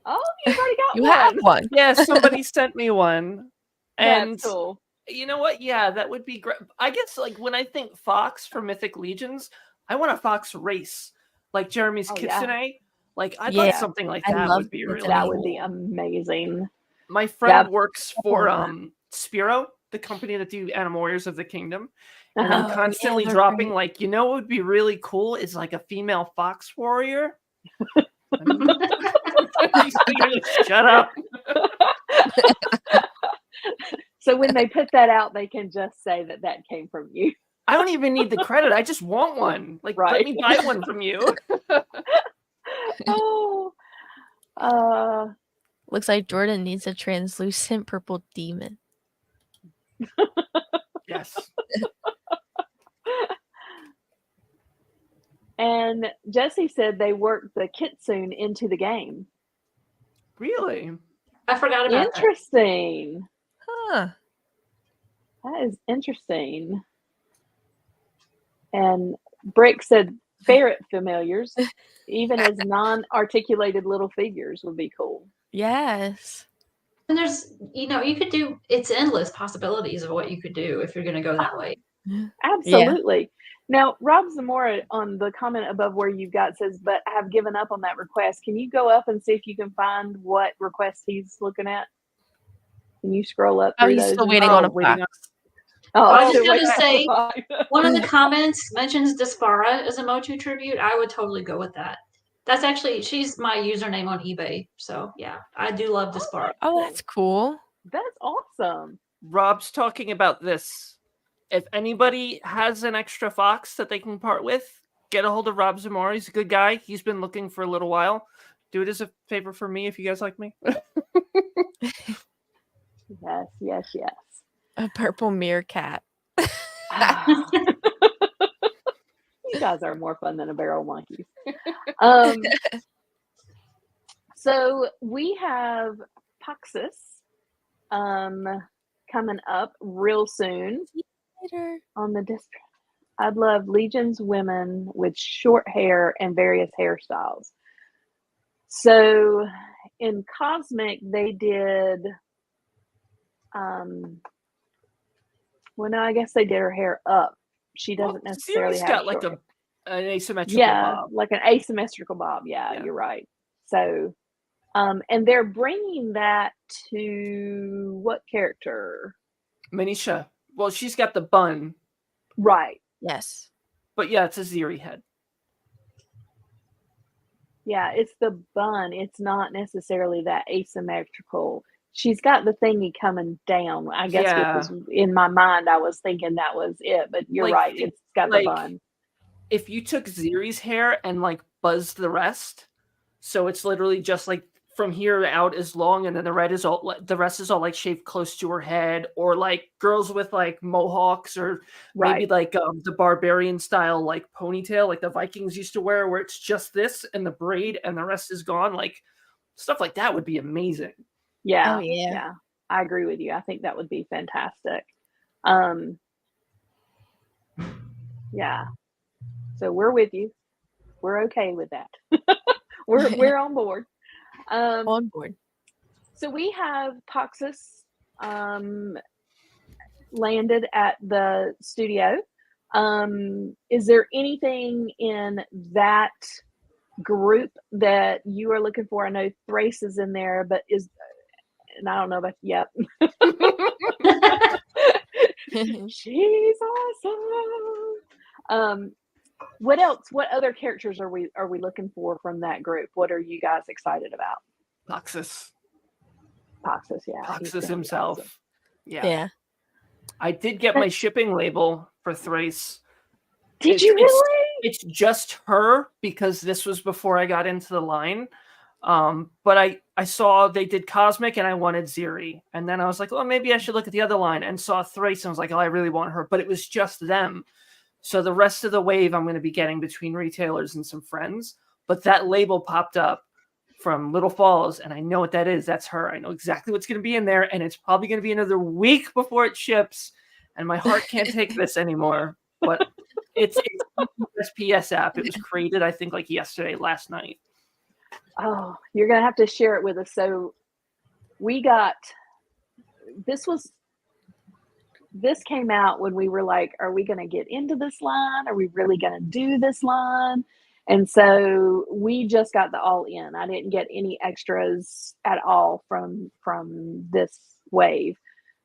S1: Oh, you've already got
S2: You
S1: one.
S2: have one.
S4: Yeah, somebody sent me one. And
S1: That's cool.
S4: you know what? Yeah, that would be great. I guess like when I think fox for Mythic Legions, I want a fox race. Like Jeremy's Kitsune.
S1: Yeah.
S4: Like I
S2: Yeah,
S4: thought something like
S2: I
S4: that
S2: love
S4: would be
S2: Kitsune.
S4: really
S1: That
S4: cool.
S1: would be amazing.
S4: My friend
S1: Yeah.
S4: works for Spiro, the company that do Animal Warriors of the Kingdom. And I'm
S2: Oh, yeah,
S4: constantly
S2: they're
S4: dropping
S2: great.
S4: like, what would be really cool is like a female fox warrior. Shut up.
S1: So when they put that out, they can just say that came from you.
S4: I don't even need the credit. I just want one. Like, let
S1: Right.
S4: me buy one from you.
S1: Oh.
S2: Looks like Jordan needs a translucent purple demon.
S4: Yes.
S1: And Jesse said they worked the kitsune into the game.
S4: Really?
S3: I forgot about that.
S1: Interesting.
S2: Huh.
S1: That is interesting. And Brick said ferret familiars, even as non-articulated little figures, would be cool.
S2: Yes.
S3: And there's, you could do, it's endless possibilities of what you could do if you're going to go that way.
S1: Absolutely. Now, Rob Zamora on the comment above where you've got says, but I have given up on that request. Can you go up and see if you can find what request he's looking at? Can you scroll up through
S2: he's
S1: those?
S2: still waiting on a
S4: waiting
S2: fox.
S3: I just
S1: still
S3: gotta
S1: waiting on
S3: say,
S1: a fox.
S3: One of the comments mentions Dispara as a Motu tribute. I would totally go with that. That's actually, she's my username on eBay. So yeah, I do love Dispara.
S2: Oh, that's cool.
S1: That's awesome.
S4: Rob's talking about this. If anybody has an extra fox that they can part with, get a hold of Rob Zamora. He's a good guy. He's been looking for a little while. Do it as a favor for me if you guys like me.
S1: Yes.
S2: A purple meerkat.
S1: You guys are more fun than a barrel of monkeys. So we have Paxus coming up real soon
S2: Later.
S1: on the district. I'd love Legion's women with short hair and various hairstyles. So in Cosmic, they did, well, no, I guess they did her hair up. She doesn't necessarily have
S4: got like
S1: short
S4: an asymmetrical bob.
S1: like an asymmetrical bob. Yeah, you're right. So, and they're bringing that to what character?
S4: Manisha. Well, she's got the bun.
S1: Right.
S2: Yes.
S4: But yeah, it's a Ziri head.
S1: Yeah, it's the bun. It's not necessarily that asymmetrical. She's got the thingy coming down. I guess because in my mind I was thinking that was it, but you're right. It's got the bun.
S4: If you took Ziri's hair and like buzzed the rest, so it's literally just like from here out is long, and then the rest is all like shaved close to her head, or like girls with like mohawks, or maybe like the barbarian style like ponytail, like the Vikings used to wear, where it's just this and the braid and the rest is gone. Like stuff like that would be amazing.
S1: Yeah.
S2: Oh, yeah.
S1: Yeah. I agree with you. I think that would be fantastic. Yeah. So we're with you. We're okay with that. we're on board.
S2: On board.
S1: So we have Toxus landed at the studio. Is there anything in that group that you are looking for? I know Thrace is in there, but and I don't know about yep. She's awesome. What else? What other characters are we looking for from that group? What are you guys excited about?
S4: Toxus.
S1: Toxus, yeah.
S4: Toxus himself.
S1: Awesome.
S2: Yeah.
S4: I did get my shipping label for Thrace.
S1: Did you really?
S4: It's just her because this was before I got into the line. But I saw they did Cosmic and I wanted Ziri. And then I was like, well, maybe I should look at the other line, and saw Thrace and was like, oh, I really want her. But it was just them. So the rest of the wave I'm going to be getting between retailers and some friends. But that label popped up from Little Falls, and I know what that is. That's her. I know exactly what's going to be in there, and it's probably going to be another week before it ships. And my heart can't take this anymore. But it's PS app. It was created, I think, like last night.
S1: Oh, you're gonna have to share it with us. So we got this came out when we were like, are we gonna get into this line? Are we really gonna do this line? And so we just got the all in. I didn't get any extras at all from this wave.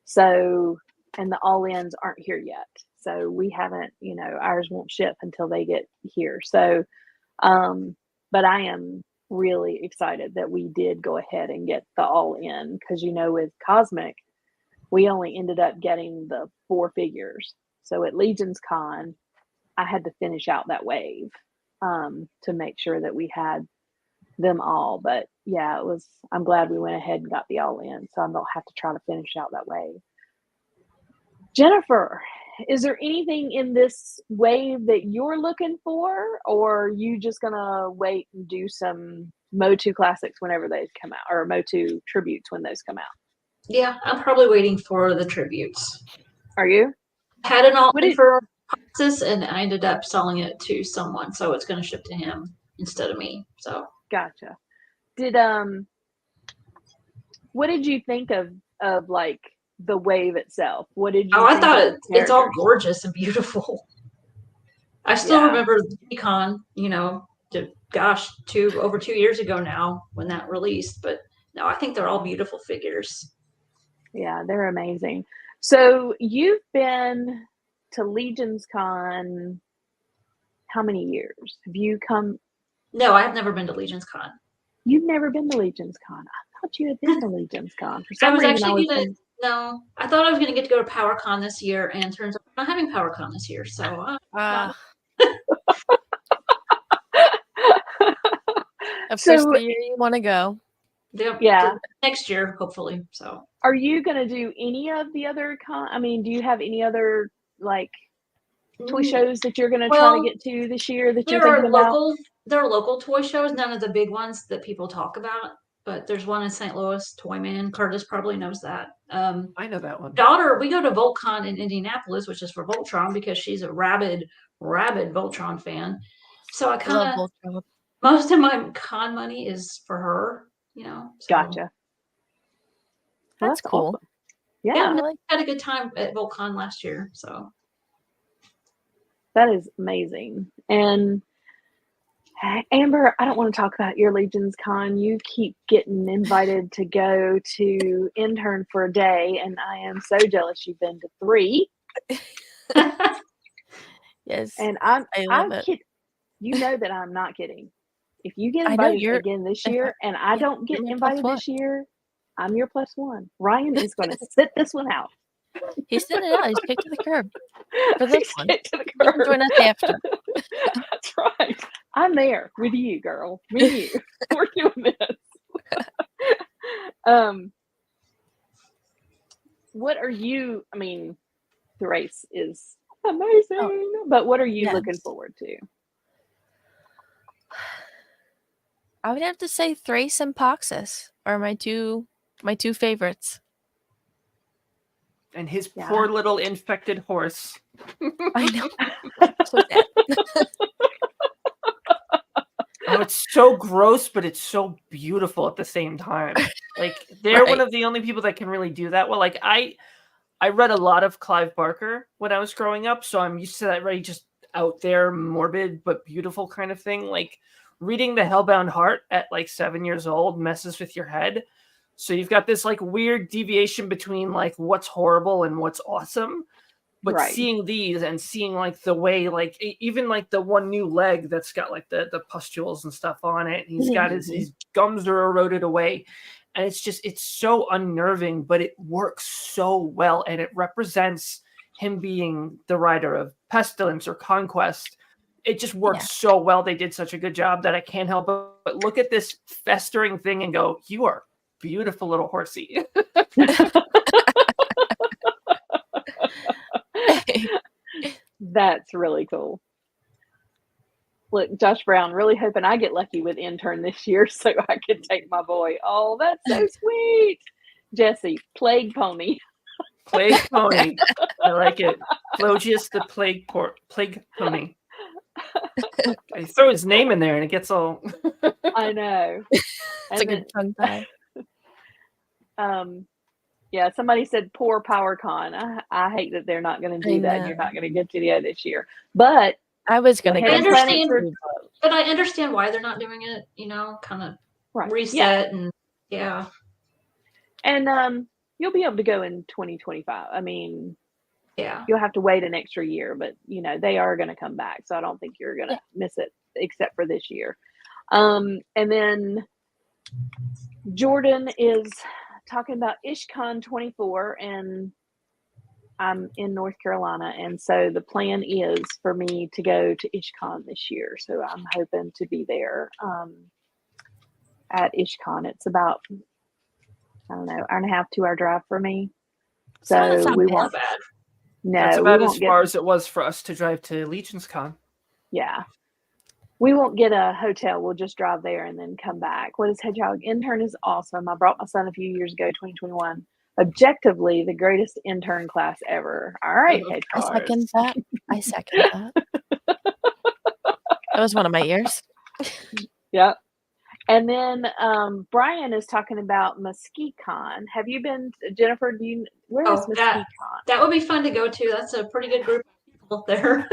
S1: So, and the all ins aren't here yet. So we haven't, ours won't ship until they get here. So, but I am really excited that we did go ahead and get the all in, because, with Cosmic, we only ended up getting the 4 figures. So at Legion's Con, I had to finish out that wave to make sure that we had them all. But yeah, I'm glad we went ahead and got the all in, so I don't have to try to finish out that wave. Jennifer, is there anything in this wave that you're looking for, or are you just gonna wait and do some Motu classics whenever they come out, or Motu tributes when those come out?
S3: Yeah, I'm probably waiting for the tributes.
S1: Are you?
S3: I had an all in for Toxus, and I ended up selling it to someone, so it's going to ship to him instead of me. So
S1: gotcha. Did what did you think of like the wave itself? What did you?
S3: Oh, I thought it's all gorgeous and beautiful. I still remember the Con, over 2 years ago now when that released. But no, I think they're all beautiful figures.
S1: Yeah, they're amazing. So you've been to Legion's Con how many years? Have you come?
S3: No, I have never been to Legion's Con.
S1: You've never been to Legion's Con? I thought you had been to Legion's Con. For some reason,
S3: No, I thought I was going to get to go to PowerCon this year, and turns out we're not having PowerCon this year. So,
S2: of course, the year you want to go.
S3: Yeah, next year, hopefully. So,
S1: are you going to do any of the other do you have any other toy shows that you're going to try to get to this year that you're thinking about?
S3: There are local toy shows, none of the big ones that people talk about. But there's one in St. Louis, Toyman. Curtis probably knows that.
S4: I know that one.
S3: We go to VoltCon in Indianapolis, which is for Voltron, because she's a rabid Voltron fan. So I kind of, most of my con money is for her, So.
S1: Gotcha.
S2: Well, that's cool.
S1: Awesome. Yeah,
S3: I had a good time at VoltCon last year. So
S1: that is amazing. And Amber, I don't want to talk about your Legion's Con. You keep getting invited to go to intern for a day, and I am so jealous you've been to 3.
S2: Yes.
S1: And I'm kidding. You know that I'm not kidding. If you get invited again this year and I don't get invited this year, I'm your +1. Ryan is going to sit this one out.
S2: He's sitting it out. He's kicked to the curb for this one.
S1: To the curb.
S2: Join us after.
S1: That's right. I'm there with you, girl. Me and you. We're doing this. What are you? The race is amazing, but what are you looking forward to?
S2: I would have to say Thrace and Poxus are my two favorites.
S4: And his poor little infected horse.
S2: I know. So sad.
S4: Oh, it's so gross, but it's so beautiful at the same time. Like they're one
S2: Right.
S4: of the only people that can really do that. Well, like I read a lot of Clive Barker when I was growing up, so I'm used to that very just out there, morbid but beautiful kind of thing. Like reading The Hellbound Heart at like 7 years old messes with your head. So you've got this like weird deviation between like what's horrible and what's awesome. But
S1: Right.
S4: seeing these and seeing like the way like even like the one new leg that's got like the pustules and stuff on it, and he's got his gums are eroded away, and it's so unnerving, but it works so well, and it represents him being the writer of Pestilence or Conquest. It just works so well. They did such a good job that I can't help but look at this festering thing and go, you are beautiful little horsey.
S1: That's really cool. Look, Josh Brown, really hoping I get lucky with intern this year so I can take my boy. Oh, that's so sweet. Jesse, plague pony.
S4: Plague pony. I like it. Plogius the plague pony. I throw his name in there and it gets all.
S1: I know.
S2: It's a good tongue tie.
S1: Yeah, somebody said poor PowerCon. I hate that they're not going to do that. You're not going to get to do this year. But
S2: I was going to
S1: go
S2: go.
S3: I
S1: ahead and plan it
S3: understand,
S1: for-
S3: but I understand why they're not doing it. Kind of reset and yeah.
S1: And you'll be able to go in 2025. I mean,
S3: Yeah.
S1: you'll have to wait an extra year, but they are going to come back. So I don't think you're going to miss it except for this year. And then Jordan is talking about IshCon 24, and I'm in North Carolina, and so the plan is for me to go to IshCon this year. So I'm hoping to be there at IshCon. It's about, I don't know, hour and a half, 2 hour drive for me. So we won't.
S3: Bad.
S1: No,
S4: that's
S1: we
S4: about
S1: won't
S4: as
S1: get,
S4: far as it was for us to drive to Legion's Con.
S1: Yeah. We won't get a hotel. We'll just drive there and then come back. What is Hedgehog? Intern is awesome. I brought my son a few years ago, 2021. Objectively, the greatest intern class ever. All right, Hedgehog.
S2: I second that. That was one of my ears.
S1: Yep. And then Brian is talking about Mesquite Con. Have you been, Jennifer? Where is Mesquite Con?
S3: That would be fun to go to. That's a pretty good group of people there.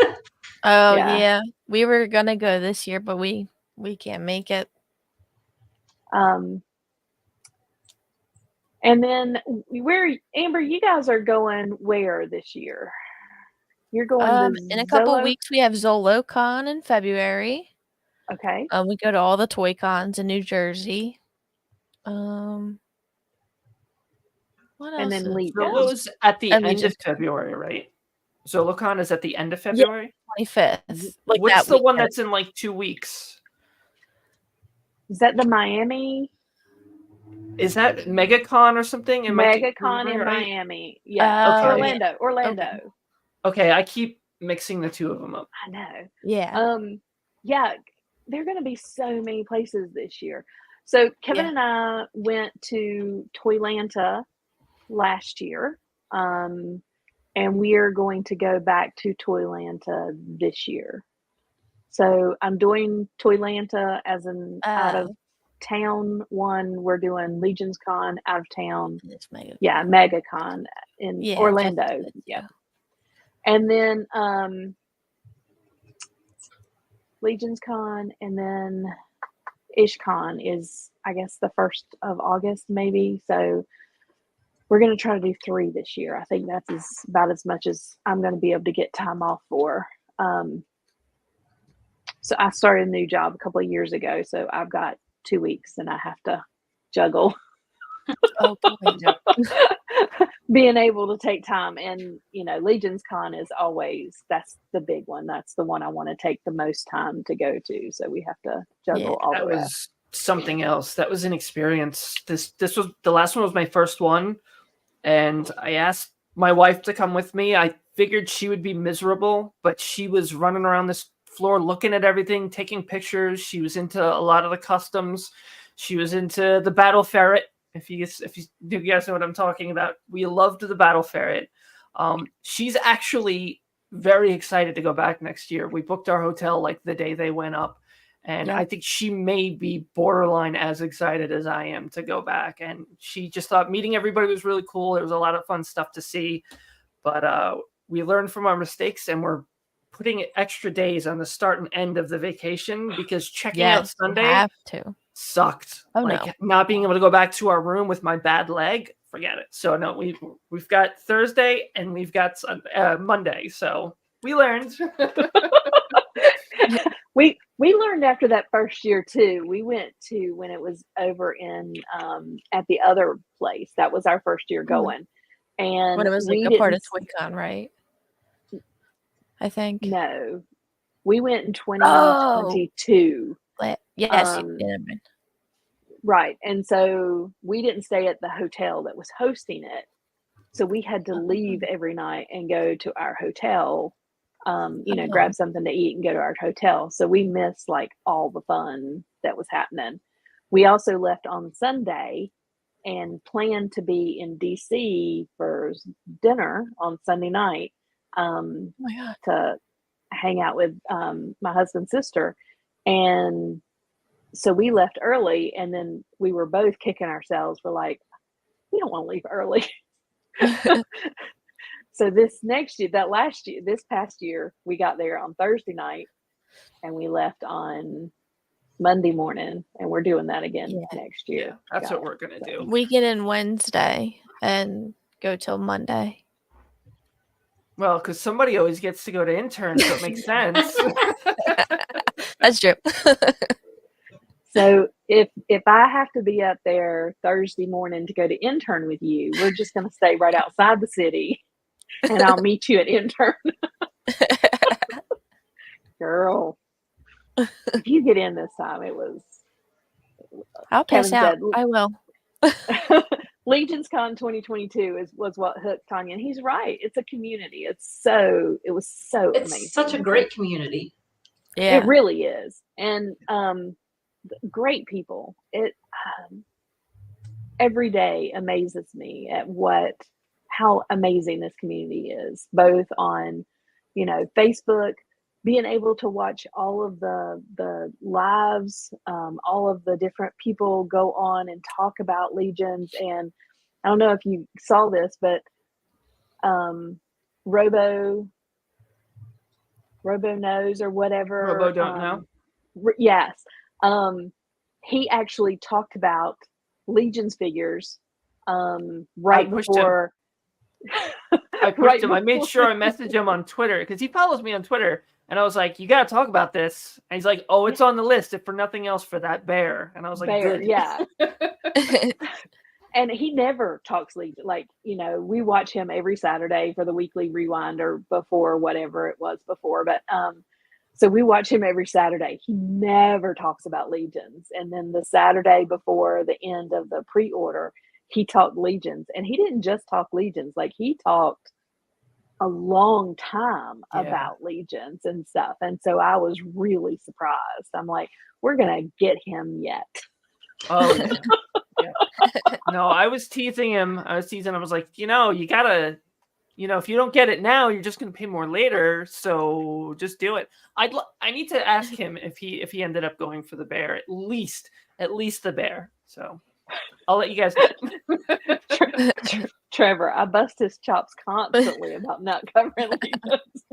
S2: Oh yeah, we were gonna go this year, but we can't make it.
S1: And then Amber, you guys are going where this year? You're going to
S2: in a couple
S1: Zolo?
S2: weeks. We have ZoloCon in February.
S1: Okay.
S2: We go to all the toy cons in New Jersey. What else?
S1: And then Legion.
S4: Zolo's at the end of February, right? ZoloCon is at the end of February?
S2: 25th.
S4: Like what's the one that's in like 2 weeks?
S1: Is that the Miami?
S4: Is that MegaCon or something?
S1: MegaCon in Miami. Yeah.
S4: Okay.
S1: Orlando.
S4: Okay, I keep mixing the two of them up.
S1: I know.
S2: Yeah.
S1: Yeah, there are going to be so many places this year. So Kevin and I went to Toylanta last year. And we are going to go back to Toylanta this year. So I'm doing Toylanta as an out of town one. We're doing Legion's Con out of town. Yeah, MegaCon in Orlando. Yeah. And then Legion's Con, and then IshCon is, I guess, the 1st of August, maybe. So we're going to try to do 3 this year. I think that's about as much as I'm going to be able to get time off for. So I started a new job a couple of years ago. So I've got 2 weeks and I have to juggle being able to take time. And, Legion's Con is always, that's the big one. That's the one I want to take the most time to go to. So we have to juggle all the rest.
S4: Was something else. That was an experience. This was the last one was my first one. And I asked my wife to come with me. I figured she would be miserable, but she was running around this floor looking at everything, taking pictures. She was into a lot of the customs. She was into the battle ferret. If you guys know what I'm talking about, we loved the battle ferret. She's actually very excited to go back next year. We booked our hotel like the day they went up, And
S2: Yeah.
S4: I think she may be borderline as excited as I am to go back. And she just thought meeting everybody was really cool. There was a lot of fun stuff to see. But we learned from our mistakes, and we're putting extra days on the start and end of the vacation because checking out
S2: Yes, you
S4: Sunday
S2: have to.
S4: sucked.
S2: Oh,
S4: like
S2: no.
S4: not being able to go back to our room with my bad leg, forget it. So no, we've got Thursday and we've got Monday. So we learned.
S1: We learned after that first year too. We went to when it was over in at the other place. That was our first year going, and
S2: When it was like
S1: we
S2: a part of
S1: didn't.
S2: ToyCon, right? I think.
S1: No, we went in
S2: Oh,
S1: 2022.
S2: yes, you
S1: Um,
S2: did.
S1: Right, and so we didn't stay at the hotel that was hosting it. So we had to leave every night and go to our hotel, grab something to eat and go to our hotel. So we missed like all the fun that was happening. We also left on Sunday and planned to be in DC for dinner on Sunday night
S2: Oh my God.
S1: to hang out with my husband's sister. And so we left early, and then we were both kicking ourselves. We're like, we don't want to leave early. So this past year, we got there on Thursday night and we left on Monday morning, and we're doing that again next year.
S4: Yeah, that's what we're going to do.
S2: We get in Wednesday and go till Monday.
S4: Well, because somebody always gets to go to intern, so it makes sense.
S2: That's true.
S1: So if I have to be up there Thursday morning to go to intern with you, we're just going to stay right outside the city, and I'll meet you at intern. Girl, if you get in this time, it was.
S2: I'll pass
S1: Kevin
S2: out.
S1: said,
S2: I will.
S1: Legions Con 2022 was what hooked Tanya, and he's right. It's a community. It was so
S3: It's
S1: amazing.
S3: such a great community.
S2: Yeah.
S1: It really is, and great people. It every day amazes me at how amazing this community is, both on Facebook, being able to watch all of the lives, all of the different people go on and talk about Legions. And I don't know if you saw this, but Robo knows or whatever.
S4: Robo don't know.
S1: Yes. He actually talked about Legions figures right before.
S4: I pushed him. I made sure I messaged him on Twitter because he follows me on Twitter. And I was like, you got to talk about this. And he's like, oh, it's on the list, if for nothing else, for that bear. And I was like, good.
S1: Yeah. And he never talks Legion. Like, we watch him every Saturday for the weekly rewind or before whatever it was before. But so we watch him every Saturday. He never talks about Legions. And then the Saturday before the end of the pre-order, he talked Legions. And he didn't just talk Legions. Like, he talked a long time about Legions and stuff. And so I was really surprised. I'm like, we're going to get him yet.
S4: Oh, yeah. No, I was teasing him. I was like, you gotta, if you don't get it now, you're just going to pay more later. So just do it. I need to ask him if he ended up going for the bear, at least the bear. So I'll let you guys know.
S1: Trevor, I bust his chops constantly about not covering Legions.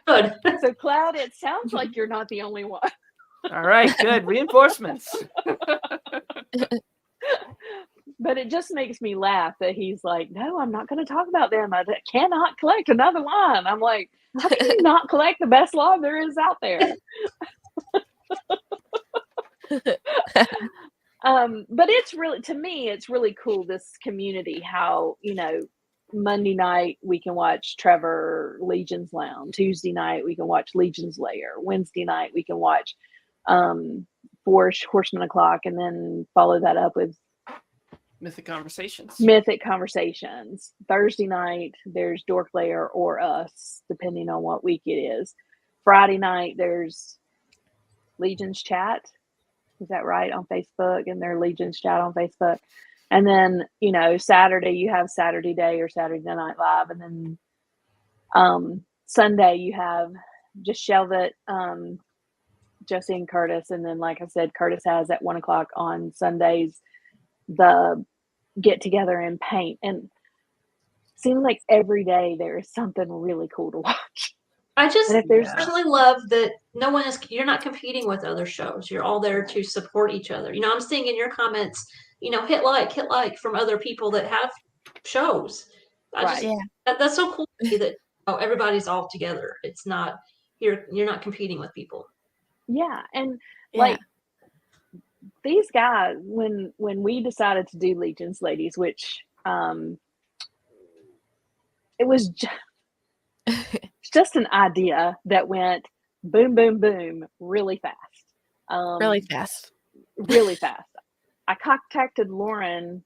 S3: Good.
S1: So, Cloud, it sounds like you're not the only one.
S4: All right, good. Reinforcements.
S1: But it just makes me laugh that he's like, no, I'm not going to talk about them. I cannot collect another line. I'm like, how can you not collect the best line there is out there? But it's really, to me, it's really cool, this community, how, Monday night we can watch Trevor Legion's Lounge. Tuesday night we can watch Legion's Lair. Wednesday night we can watch Four Horsemen O'Clock, and then follow that up with
S4: Mythic Conversations.
S1: Thursday night there's Dork Lair or us, depending on what week it is. Friday night there's Legion's Chat. Is that right? On Facebook, and their Legion's Chat on Facebook. And then, Saturday you have Saturday Day or Saturday Night Live. And then Sunday you have Just Shelve It, Jesse and Curtis. And then, like I said, Curtis has at 1:00 on Sundays the get together and paint. And seems like every day there is something really cool to watch.
S3: I just
S1: And if there's
S3: personally love that you're not competing with other shows. You're all there to support each other. I'm seeing in your comments, hit like from other people that have shows.
S1: Right.
S3: That's so cool to me that everybody's all together. It's not, you're not competing with people.
S1: Yeah. And
S2: Yeah.
S1: like these guys, when we decided to do Legions Ladies, which it was just an idea that went boom, boom, boom really fast.
S2: Really fast.
S1: Really fast. I contacted Lauren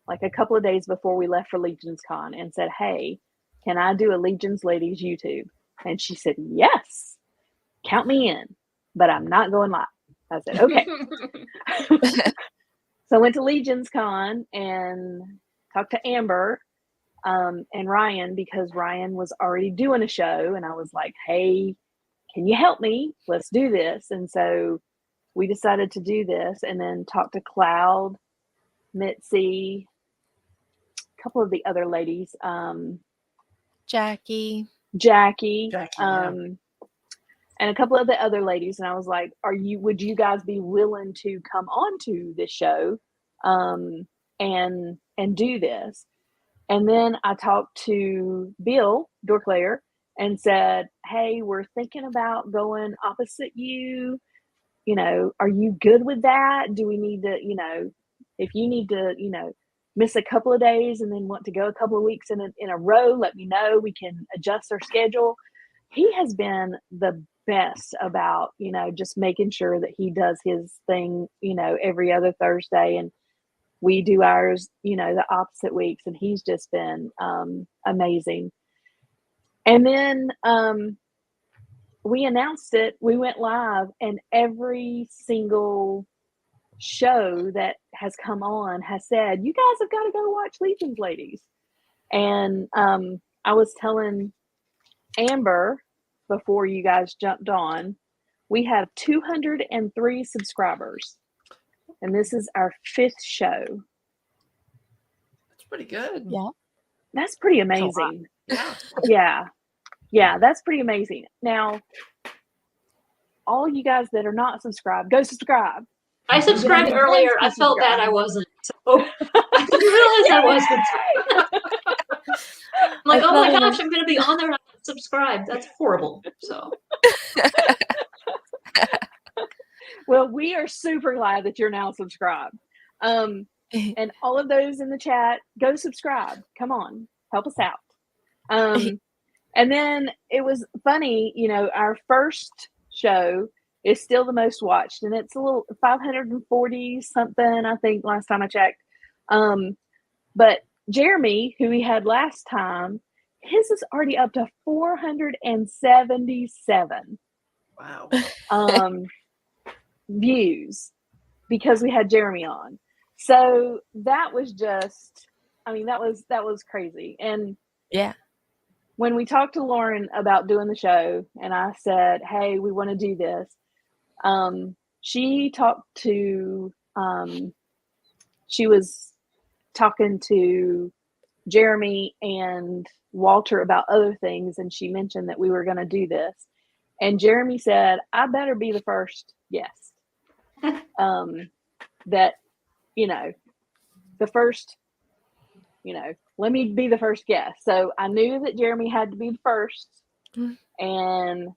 S1: like a couple of days before we left for Legions Con and said, hey, can I do a Legions Ladies YouTube? And she said, yes, count me in, but I'm not going live. I said, okay. So I went to Legions Con and talked to Amber and Ryan, because Ryan was already doing a show. And I was like, hey, can you help me? Let's do this. And so we decided to do this, and then talked to Cloud, Mitzi, a couple of the other ladies,
S2: Jackie,
S1: and a couple of the other ladies. And I was like, would you guys be willing to come on to this show and do this? And then I talked to Bill Dorklayer and said, hey, we're thinking about going opposite you. Are you good with that? Do we need to, if you need to, miss a couple of days and then want to go a couple of weeks in a row, let me know. We can adjust our schedule. He has been the best about, just making sure that he does his thing, every other Thursday, and we do ours, the opposite weeks. And he's just been amazing. And then we announced it. We went live, and every single show that has come on has said, you guys have got to go watch Legions Ladies. And I was telling Amber before you guys jumped on, we have 203 subscribers, and this is our 5th show.
S4: That's pretty good.
S2: Yeah.
S1: That's pretty amazing.
S4: Yeah.
S1: Yeah, that's pretty amazing. Now, all you guys that are not subscribed, go subscribe.
S3: I subscribed earlier. I felt bad I wasn't. So I didn't realize I wasn't. I'm like, oh my gosh, I'm going to be on there and I'm not subscribed. That's horrible. So.
S1: Well, we are super glad that you're now subscribed. And all of those in the chat, go subscribe. Come on, help us out. And then it was funny, our first show is still the most watched, and it's a little 540 something, I think, last time I checked. But Jeremy, who we had last time, his is already up to 477.
S4: Wow.
S1: Views, because we had Jeremy on. So that was just, that was crazy. And
S2: yeah,
S1: when we talked to Lauren about doing the show, and I said, hey, we want to do this, she was talking to Jeremy and Walter about other things, and she mentioned that we were going to do this. And Jeremy said, I better be the first guest. That, the first, let me be the first guest. So I knew that Jeremy had to be the first. And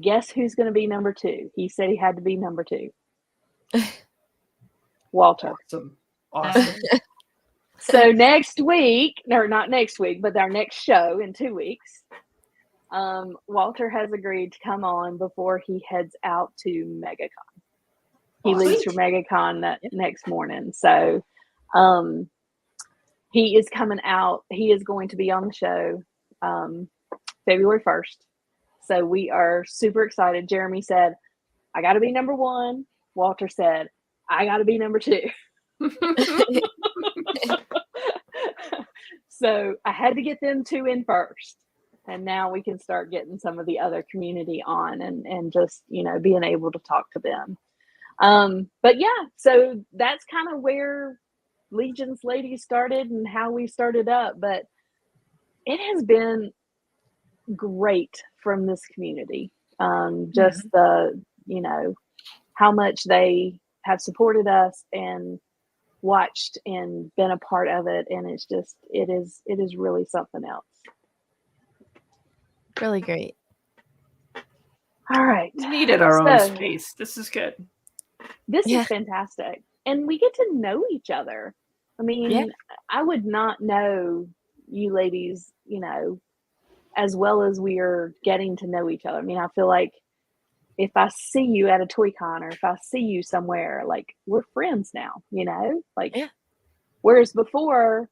S1: guess who's going to be number 2? He said he had to be number 2. Walter.
S4: Awesome.
S1: So next week, or not next week, but our next show in 2 weeks, Walter has agreed to come on before he heads out to MegaCon. He leaves for MegaCon that next morning. So he is coming out. He is going to be on the show February 1st. So we are super excited. Jeremy said, I got to be number 1. Walter said, I got to be number 2. So I had to get them 2 in first. And now we can start getting some of the other community on and just, being able to talk to them. But yeah, so that's kind of where Legion's Ladies started and how we started up. But it has been great from this community. Just the, how much they have supported us and watched and been a part of it. And it's just, it is really something else.
S2: Really great.
S1: All right.
S4: We needed our own space. This is good.
S1: This is fantastic. And we get to know each other. I mean, I would not know you ladies, as well as we are getting to know each other. I mean, I feel like if I see you at a Toy Con or if I see you somewhere, like, we're friends now, whereas before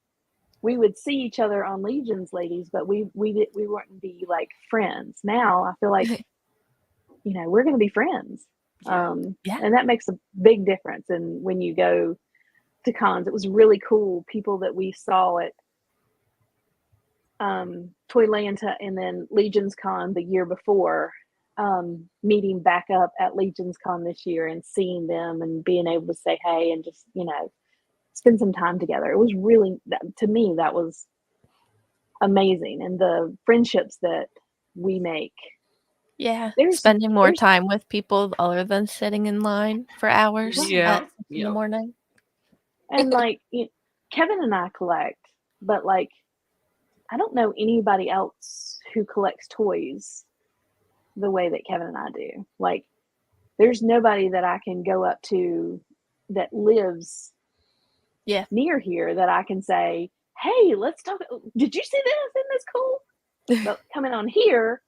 S1: we would see each other on Legion's Ladies, but we wouldn't be like friends. Now I feel like, we're going to be friends. And that makes a big difference. And when you go to cons, it was really cool. People that we saw at Toylanta and then Legion's Con the year before, meeting back up at Legion's Con this year and seeing them and being able to say hey and just spend some time together. It was really, to me, that was amazing. And the friendships that we make,
S2: spending more time with people other than sitting in line for hours in the morning.
S1: And like, Kevin and I collect, but like, I don't know anybody else who collects toys the way that Kevin and I do. Like, there's nobody that I can go up to that lives near here that I can say, hey, let's talk. Did you see this? Isn't this cool? But coming on here,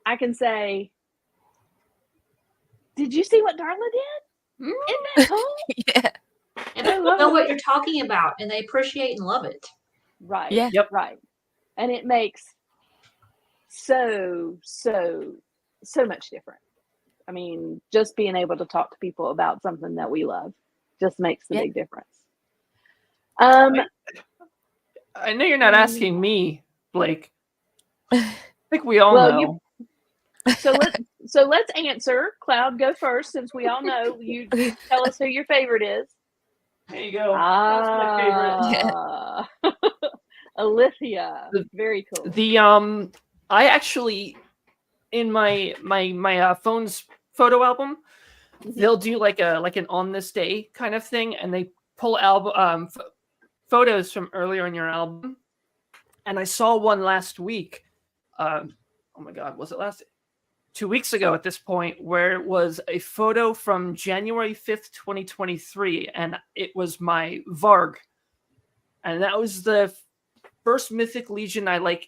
S1: I can say, did you see what Darla did? Isn't that cool?
S3: And people know what you're talking about and they appreciate and love it.
S1: Right. Right. And it makes so much difference. I mean, just being able to talk to people about something that we love just makes the big difference.
S4: I know you're not asking me, Blake. I think we all know.
S1: So let's answer. Cloud, go first, since we all know. You tell us who your favorite is.
S4: There you go. That's my
S1: favorite. Alithia. Very cool.
S4: I actually, in my phone's photo album, they'll do like an on this day kind of thing, and they pull photos from earlier in your album. And I saw one last week. Oh my God, was it 2 weeks ago at this point, where it was a photo from January 5th, 2023, and it was my Varg. And that was the first Mythic Legion I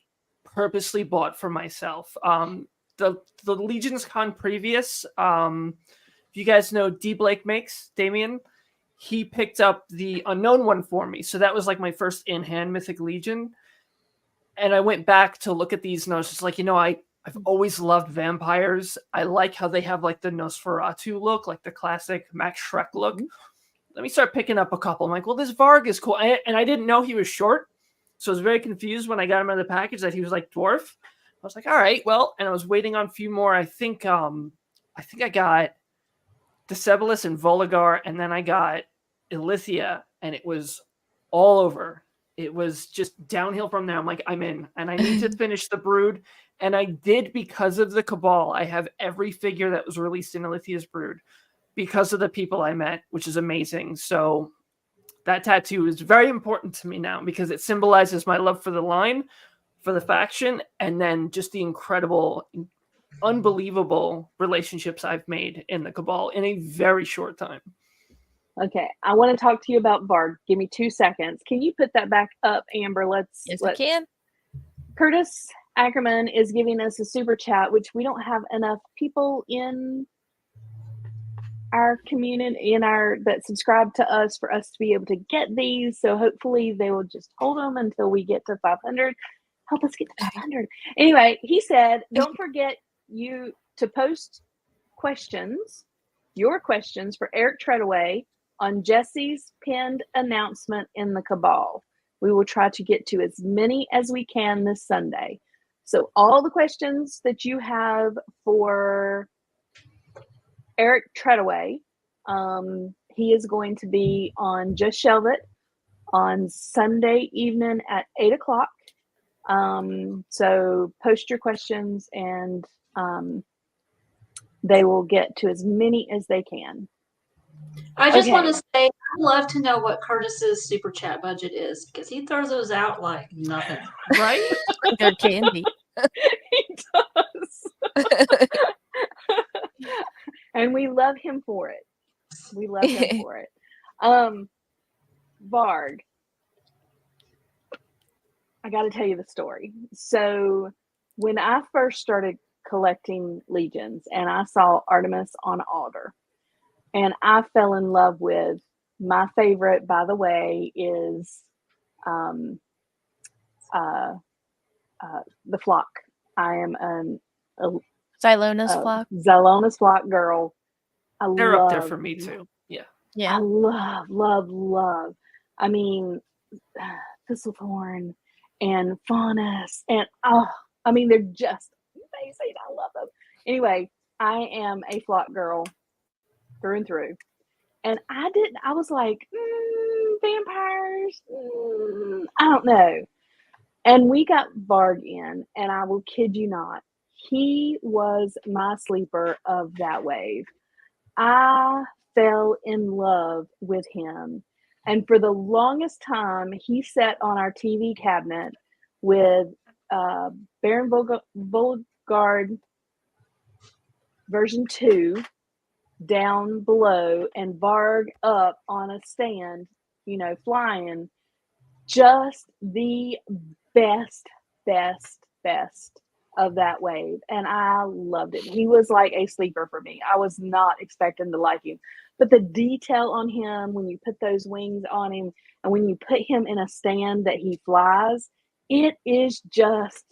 S4: purposely bought for myself. The Legion's Con previous, if you guys know D Blake makes, Damien, he picked up the unknown one for me. So that was like my first in-hand Mythic Legion. And I went back to look at these and I was just like, I've always loved vampires. I like how they have like the Nosferatu look, like the classic Max Schreck look. Let me start picking up a couple. I'm like, well, this Varg is cool. And I didn't know he was short. So I was very confused when I got him out of the package that he was like dwarf. I was like, all right, well, and I was waiting on a few more. I think I got Decebalus and Voligar, and then I got Ilithia, and it was all over. It was just downhill from there. I'm like, I'm in, and I need to finish the Brood, and I did because of the Cabal. I have every figure that was released in Ilithia's Brood because of the people I met, which is amazing. So that tattoo is very important to me now because it symbolizes my love for the line, for the faction, and then just the incredible, unbelievable relationships I've made in the Cabal in a very short time.
S1: Okay, I want to talk to you about Varg. Give me 2 seconds. Can you put that back up, Amber?
S2: I can.
S1: Curtis Ackerman is giving us a super chat, which we don't have enough people in our community, that subscribe to us for us to be able to get these. So hopefully they will just hold them until we get to 500. Help us get to 500. Anyway, he said, don't forget you to post your questions for Eric Treadaway on Jesse's pinned announcement in the Cabal. We will try to get to as many as we can this Sunday. So all the questions that you have for Eric Treadaway, he is going to be on Just Shelve It on Sunday evening at 8 o'clock. So post your questions and they will get to as many as they can.
S3: I just want
S1: Okay.
S3: to say, I'd love to know what Curtis's super chat budget is because he throws those out like nothing.
S4: Right?
S2: They're candy.
S1: He does. And we love him for it. We love him for it. Varg, I got to tell you the story. So when I first started collecting legions and I saw Artemis on Alder, and I fell in love with, my favorite, by the way, is the flock. I am a
S2: Silona's flock.
S1: Xylona's flock girl.
S4: They're up there for me too. Yeah.
S2: Yeah.
S1: I love. I mean, Thistlethorn and Faunus, and I mean, they're just amazing. I love them. Anyway, I am a flock girl through and through, and I was like, vampires. I don't know. And we got Varg in, and I will kid you not, he was my sleeper of that wave. I fell in love with him. And for the longest time, he sat on our TV cabinet with Baron Volgard version 2 down below and Varg up on a stand, flying. Just the best of that wave. And I loved it. He was like a sleeper for me. I was not expecting to like him. But the detail on him, when you put those wings on him and when you put him in a stand that he flies, it is just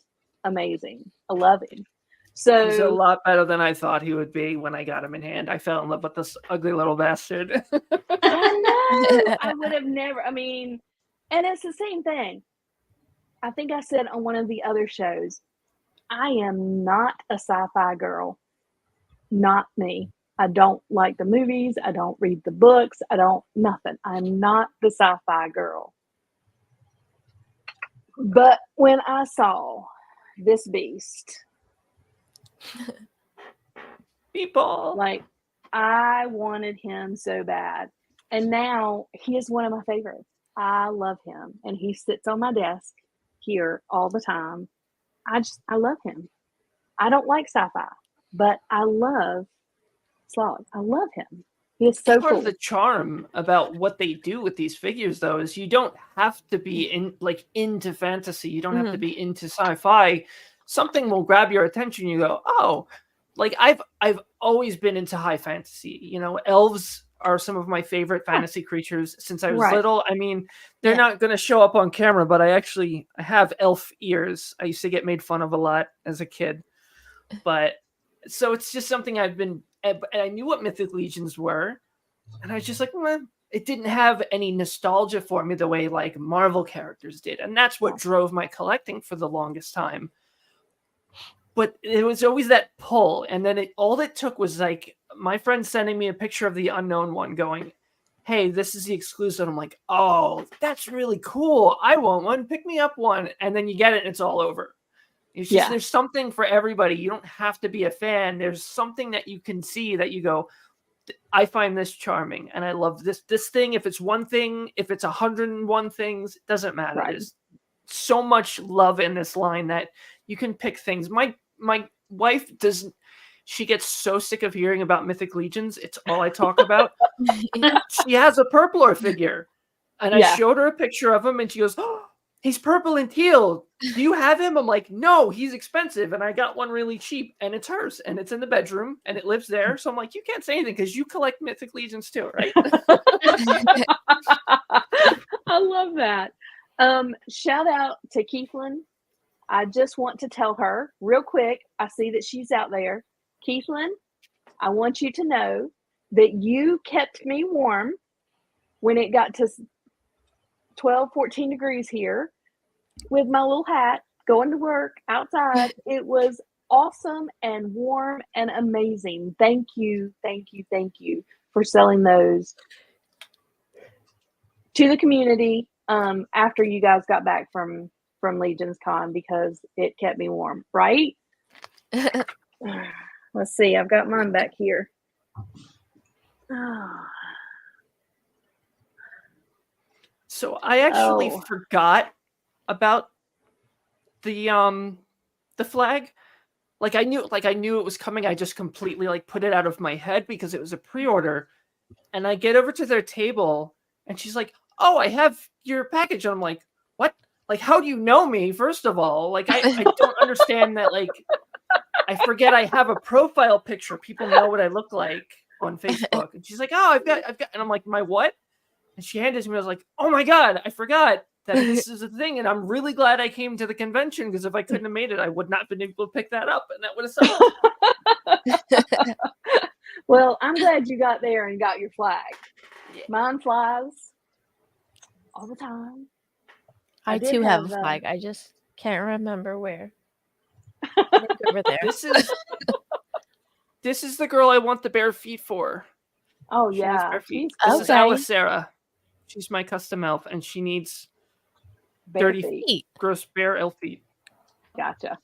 S1: amazing. I love him. So
S4: he's a lot better than I thought he would be when I got him in hand. I fell in love with this ugly little bastard.
S1: I know. I would have never, and it's the same thing. I think I said on one of the other shows, I am not a sci-fi girl. Not me. I don't like the movies. I don't read the books. Nothing. I'm not the sci-fi girl. But when I saw this beast,
S4: People.
S1: like, I wanted him so bad. And now he is one of my favorites. I love him. And he sits on my desk here all the time. I love him. I don't like sci-fi, but I love Slog. I love him. He is so
S4: Part
S1: cool.
S4: of the charm about what they do with these figures, though, is you don't have to be into fantasy. You don't have to be into sci-fi. Something will grab your attention. You go, oh, like I've always been into high fantasy. Elves are some of my favorite fantasy creatures since I was little. They're not going to show up on camera, but I have elf ears. I used to get made fun of a lot as a kid. But so it's just something I've been, and I knew what Mythic Legions were. And I was just like, it didn't have any nostalgia for me the way like Marvel characters did. And that's what drove my collecting for the longest time. But it was always that pull. And then all it took was like my friend sending me a picture of the unknown one going, hey, this is the exclusive. I'm like, oh, that's really cool. I want one. Pick me up one. And then you get it and it's all over. It's just, there's something for everybody. You don't have to be a fan. There's something that you can see that you go, I find this charming. And I love this thing. If it's one thing, if it's 101 things, it doesn't matter.
S1: Right.
S4: There's so much love in this line that you can pick things. My wife doesn't. She gets so sick of hearing about Mythic Legions. It's all I talk about. She has a Purpler figure. And I showed her a picture of him and she goes, oh, he's purple and teal. Do you have him? I'm like, no, he's expensive. And I got one really cheap and it's hers and it's in the bedroom and it lives there. So I'm like, you can't say anything because you collect Mythic Legions too, right?
S1: I love that. Shout out to Keithlin. I just want to tell her real quick. I see that she's out there. Keithlin, I want you to know that you kept me warm when it got to 12, 14 degrees here with my little hat going to work outside. It was awesome and warm and amazing. Thank you for selling those to the community after you guys got back from Legion's Con, because it kept me warm, right? Let's see, I've got mine back here.
S4: So I actually forgot about the flag. Like I knew it was coming. I just completely like put it out of my head because it was a pre-order. And I get over to their table and she's like, "Oh, I have your package." And I'm like, "What? Like, how do you know me?" First of all, like I don't understand that. Like, I forget I have a profile picture. People know what I look like on Facebook. And she's like, "Oh, I've got," and I'm like, "My what?" And she handed it to me. I was like, "Oh my God, I forgot that this is a thing." And I'm really glad I came to the convention, because if I couldn't have made it, I would not have been able to pick that up. And that would have sucked.
S1: Well, I'm glad you got there and got your flag. Yeah. Mine flies all the time.
S2: I too have a flag. I just can't remember where. Over there.
S4: This is the girl I want the bare feet for.
S1: Oh, yeah.
S4: This is Alice Sarah. She's my custom elf, and she needs bare 30 feet. Gross bare elf feet.
S1: Gotcha.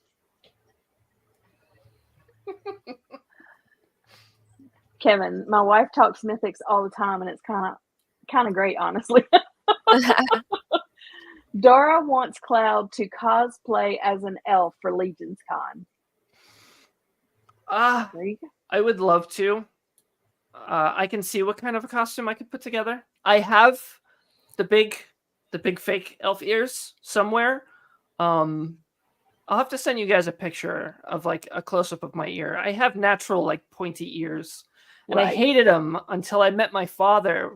S1: Kevin, my wife talks mythics all the time, and it's kind of great, honestly. Dora wants Cloud to cosplay as an elf for Legion's Con.
S4: I would love to. I can see what kind of a costume I could put together. I have the big fake elf ears somewhere. I'll have to send you guys a picture of like a close-up of my ear. I have natural like pointy ears. And I hated them until I met my father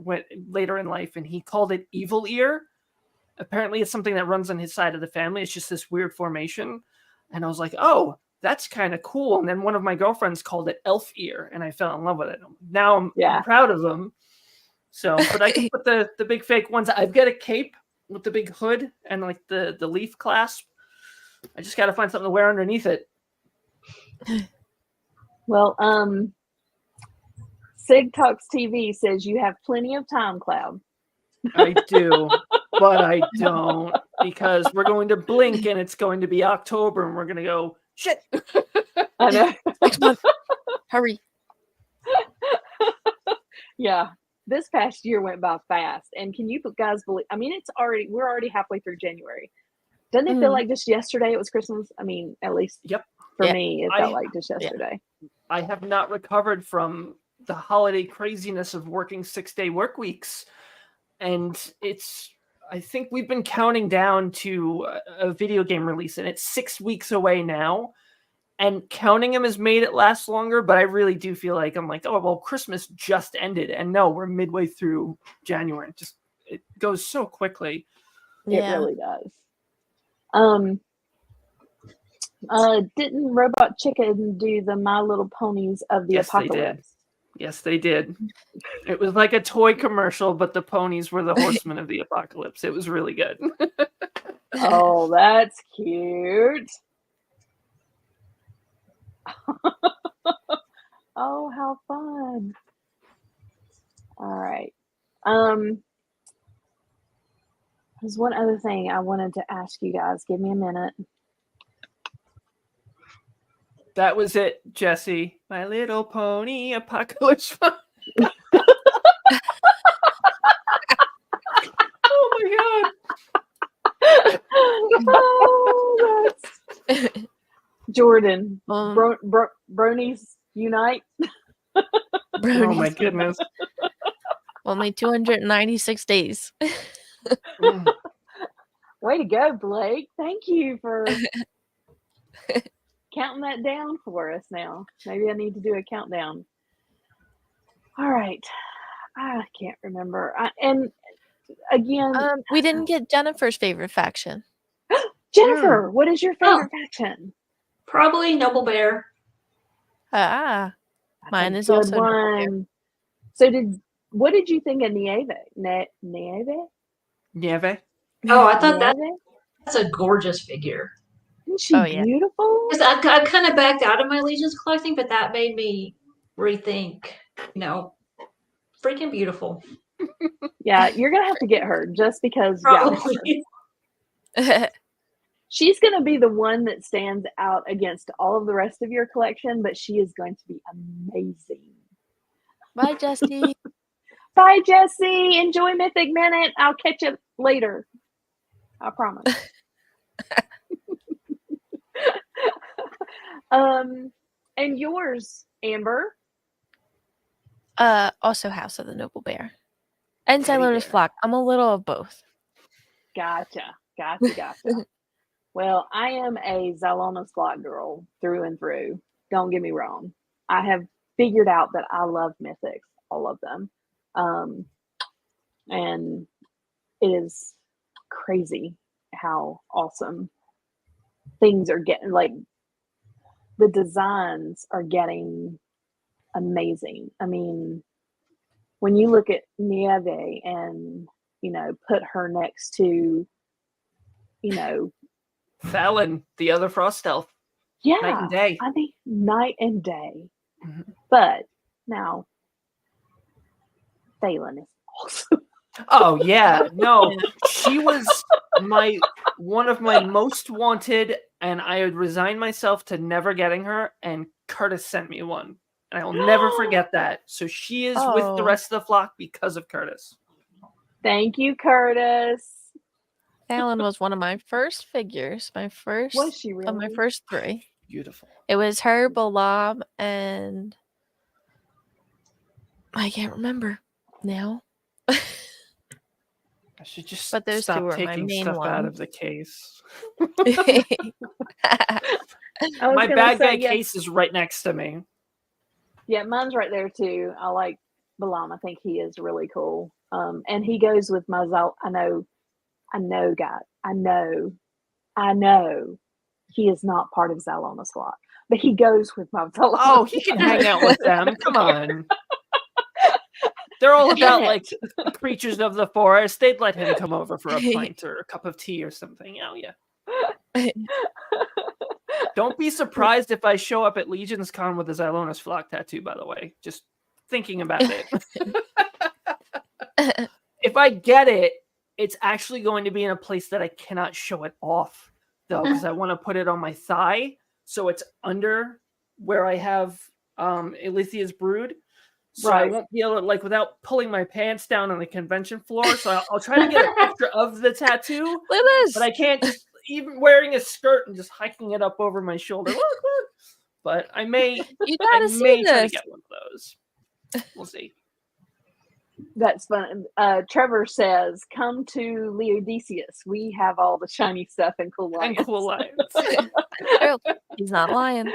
S4: later in life, and he called it evil ear. Apparently, it's something that runs on his side of the family. It's just this weird formation. And I was like, oh, that's kind of cool. And then one of my girlfriends called it elf ear, and I fell in love with it. Now I'm proud of them. So, but I can put the big fake ones. I've got a cape with the big hood and like the leaf clasp. I just got to find something to wear underneath it.
S1: Well, Sig Talks TV says you have plenty of time, Cloud.
S4: I do, but I don't, because we're going to blink and it's going to be October and we're going to go, shit.
S1: I know.
S2: Next month. Hurry.
S1: Yeah. This past year went by fast. And can you guys believe, I mean, we're already halfway through January. Doesn't it feel like just yesterday it was Christmas? I mean, at least for me, it felt like just yesterday.
S4: I have not recovered from the holiday craziness of working 6-day work weeks. And I think we've been counting down to a video game release, and it's 6 weeks away now. And counting them has made it last longer, but I really do feel like I'm like, oh, well, Christmas just ended. And no, we're midway through January. It goes so quickly.
S1: Yeah. It really does. Didn't Robot Chicken do the My Little Ponies of the Apocalypse?
S4: Yes, they did. It was like a toy commercial, but the ponies were the horsemen of the apocalypse. It was really good.
S1: Oh, that's cute. Oh, how fun. All right. There's one other thing I wanted to ask you guys. Give me a minute.
S4: That was it, Jesse. My Little Pony Apocalypse. Oh my God.
S1: Oh, that's Jordan. Bronies unite.
S4: Bronies. Oh my goodness.
S2: Only 296 days.
S1: Way to go, Blake. Thank you for counting that down for us now. Maybe I need to do a countdown. All right. I can't remember. And again,
S2: we didn't get Jennifer's favorite faction.
S1: Jennifer, what is your favorite faction?
S3: Probably Noble Bear.
S2: Mine is also
S1: one. So what did you think of Nieve?
S4: Nieve?
S3: Oh, I thought that's a gorgeous figure.
S1: Isn't she
S2: Oh, yeah.
S1: beautiful?
S3: Because I kind of backed out of my Legions collecting, but that made me rethink. Freaking beautiful.
S1: Yeah, you're gonna have to get her just because.
S3: Probably.
S1: Yeah, she's gonna be the one that stands out against all of the rest of your collection, but she is going to be amazing.
S2: Bye, Jesse.
S1: Bye, Jesse. Enjoy Mythic Minute. I'll catch you later. I promise. And yours, Amber.
S2: Also House of the Noble Bear. And
S1: Teddy
S2: Xylotus
S1: bear.
S2: Flock. I'm a little of both.
S1: Gotcha. Well, I am a Xylona's Flock girl through and through. Don't get me wrong. I have figured out that I love mythics, all of them. And it is crazy how awesome things are getting. Like, the designs are getting amazing. I mean, when you look at Nieve and, put her next to,
S4: Fallon, the other Frost Elf.
S1: yeah,
S4: Night and day.
S1: I mean, night and day.
S4: Mhm.
S1: But now, Phelan is awesome.
S4: Oh yeah, no, she was one of my most wanted, and I had resigned myself to never getting her, and Curtis sent me one, and I will never forget that. So she is with the
S2: Oh.
S4: rest of the flock because of Curtis.
S1: Thank you, Curtis.
S2: Fallon was one of my first figures.
S1: Was she
S2: Of my
S1: really?
S2: first 3.
S4: Beautiful.
S2: It was her, Balaam, and I can't remember now.
S4: I should just
S2: But those two
S4: stop
S2: were my
S4: taking
S2: main
S4: stuff out of
S2: ones.
S4: the case.
S1: I was
S4: My
S1: gonna
S4: bad
S1: say,
S4: guy
S1: yeah,
S4: case is right next to me.
S1: yeah, mine's right there too. I like Balaam. I think he is really cool. And he goes with my I know, God. I know he is not part of Xylona's flock, but he goes with my Xylona's
S4: Oh, he can hang out with them. Come on. They're all about like creatures of the forest. They'd let him come over for a pint or a cup of tea or something. Oh yeah. Don't be surprised if I show up at Legion's Con with a Xylona's Flock tattoo, by the way. Just thinking about it. If I get it, it's actually going to be in a place that I cannot show it off, though, because I want to put it on my thigh, so it's under where I have Elythia's Brood. So I won't be able to, like, without pulling my pants down on the convention floor. So I'll try to get a picture of the tattoo.
S2: Look at this.
S4: But I can't just, even wearing a skirt and just hiking it up over my shoulder. Look. But I may
S2: You gotta see
S4: try to
S2: this.
S4: get one of those. We'll see.
S1: That's fun. Trevor says, "Come to Leodicius. We have all the shiny stuff and cool lions."
S4: And cool lions.
S2: True. He's not lying.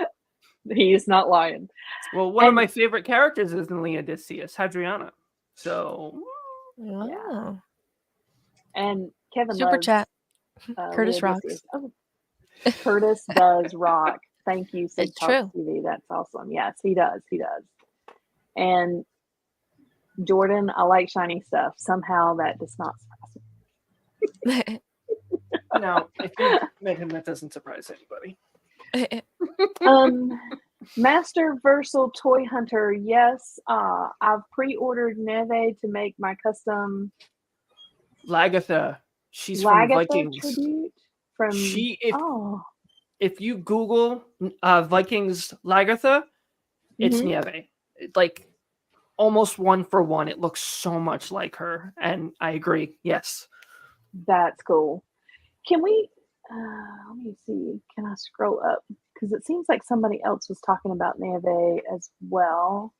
S1: He is not lying.
S4: Well, one of my favorite characters is in Leodicius, Hadriana. So,
S2: Wow.
S1: And Kevin
S2: Super
S1: loves,
S2: chat. Curtis
S1: Leodicius.
S2: rocks.
S1: Oh, Curtis does rock. Thank you,
S2: It's
S1: Sikes
S2: true.
S1: TV. That's awesome. Yes, he does. He does. And Jordan, I like shiny stuff. Somehow that does not surprise me.
S4: no, if you met him, that doesn't surprise anybody.
S1: Master Versal Toy Hunter. Yes, I've pre-ordered Neve to make my custom
S4: Lagatha. She's
S1: Lagatha
S4: from Vikings.
S1: tribute from.
S4: If you Google Vikings Lagatha, it's Nieve. Like almost 1 for 1. It looks so much like her, and I agree. Yes,
S1: that's cool. Can we? Let me see. Can I scroll up? Because it seems like somebody else was talking about Nieve as well.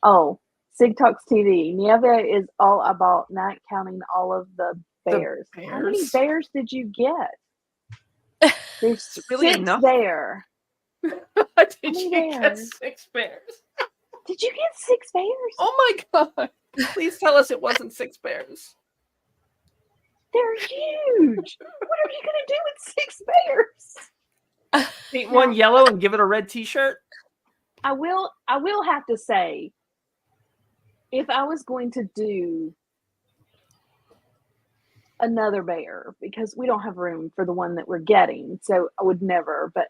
S1: Oh, Sig Talks TV. Nieve is all about not counting all of the bears. How many bears did you get? There's
S4: really
S1: 6
S4: enough
S1: there.
S4: Did you get 6 bears?
S1: Did you get 6 bears?
S4: Oh my god! Please tell us it wasn't 6 bears.
S1: They're huge. What are you gonna do with 6 bears?
S4: Paint one yellow and give it a red T-shirt.
S1: I will have to say, if I was going to do another bear because we don't have room for the one that we're getting. So I would never, but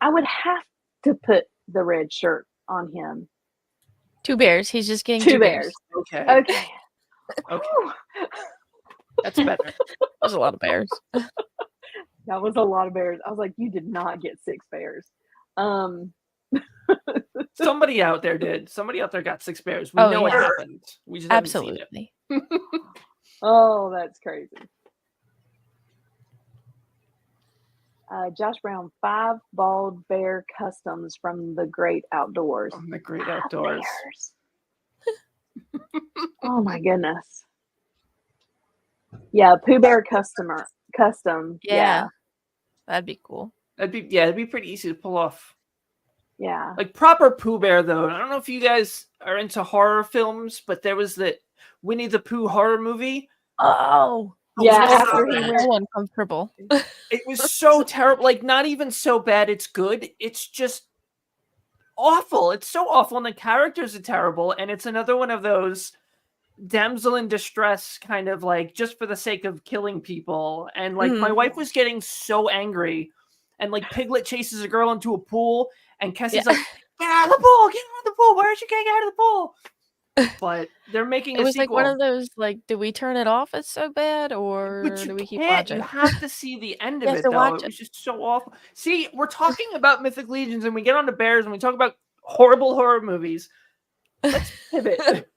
S1: I would have to put the red shirt on him.
S2: 2 bears. He's just getting
S1: 2
S2: 2 bears.
S1: bears.
S4: Okay.
S1: Okay.
S4: Okay.
S1: Whew.
S4: That's better.
S2: There's a lot of bears.
S1: That was a lot of bears. I was like, you did not get 6 bears.
S4: Somebody out there did. Somebody out there got 6 bears. We
S2: Oh,
S4: know it
S2: yeah.
S4: happened. We just haven't seen
S2: Absolutely.
S4: it.
S1: Oh, that's crazy. Josh Brown, 5 bald bear customs from the great outdoors.
S4: From the great
S1: 5
S4: outdoors.
S1: bears. Oh my goodness. Yeah, Pooh Bear custom.
S2: Yeah. That'd be cool.
S4: It'd be pretty easy to pull off.
S1: Yeah.
S4: Like proper Pooh Bear though. I don't know if you guys are into horror films, but there was the Winnie the Pooh horror movie.
S2: Oh.
S1: Yeah,
S4: was
S1: after he
S4: so
S1: went,
S2: So uncomfortable.
S4: It was so terrible. Like not even so bad it's good. It's just awful. It's so awful, and the characters are terrible. And it's another one of those damsel in distress kind of like just for the sake of killing people. And like my wife was getting so angry, and like Piglet chases a girl into a pool, and Kessie's like, "Get out of the pool! Get out of the pool! Where is she getting out of the pool?" But they're making
S2: It
S4: a
S2: was
S4: sequel.
S2: like one of those, like, do we turn it off? It's so bad, or
S4: But you
S2: do we keep
S4: can't.
S2: watching?
S4: You have to see the end
S2: You
S4: of
S2: have
S4: it,
S2: to
S4: though.
S2: watch
S4: It was just so awful. See, we're talking about Mythic Legions, and we get on to bears, and we talk about horrible horror movies. Let's pivot.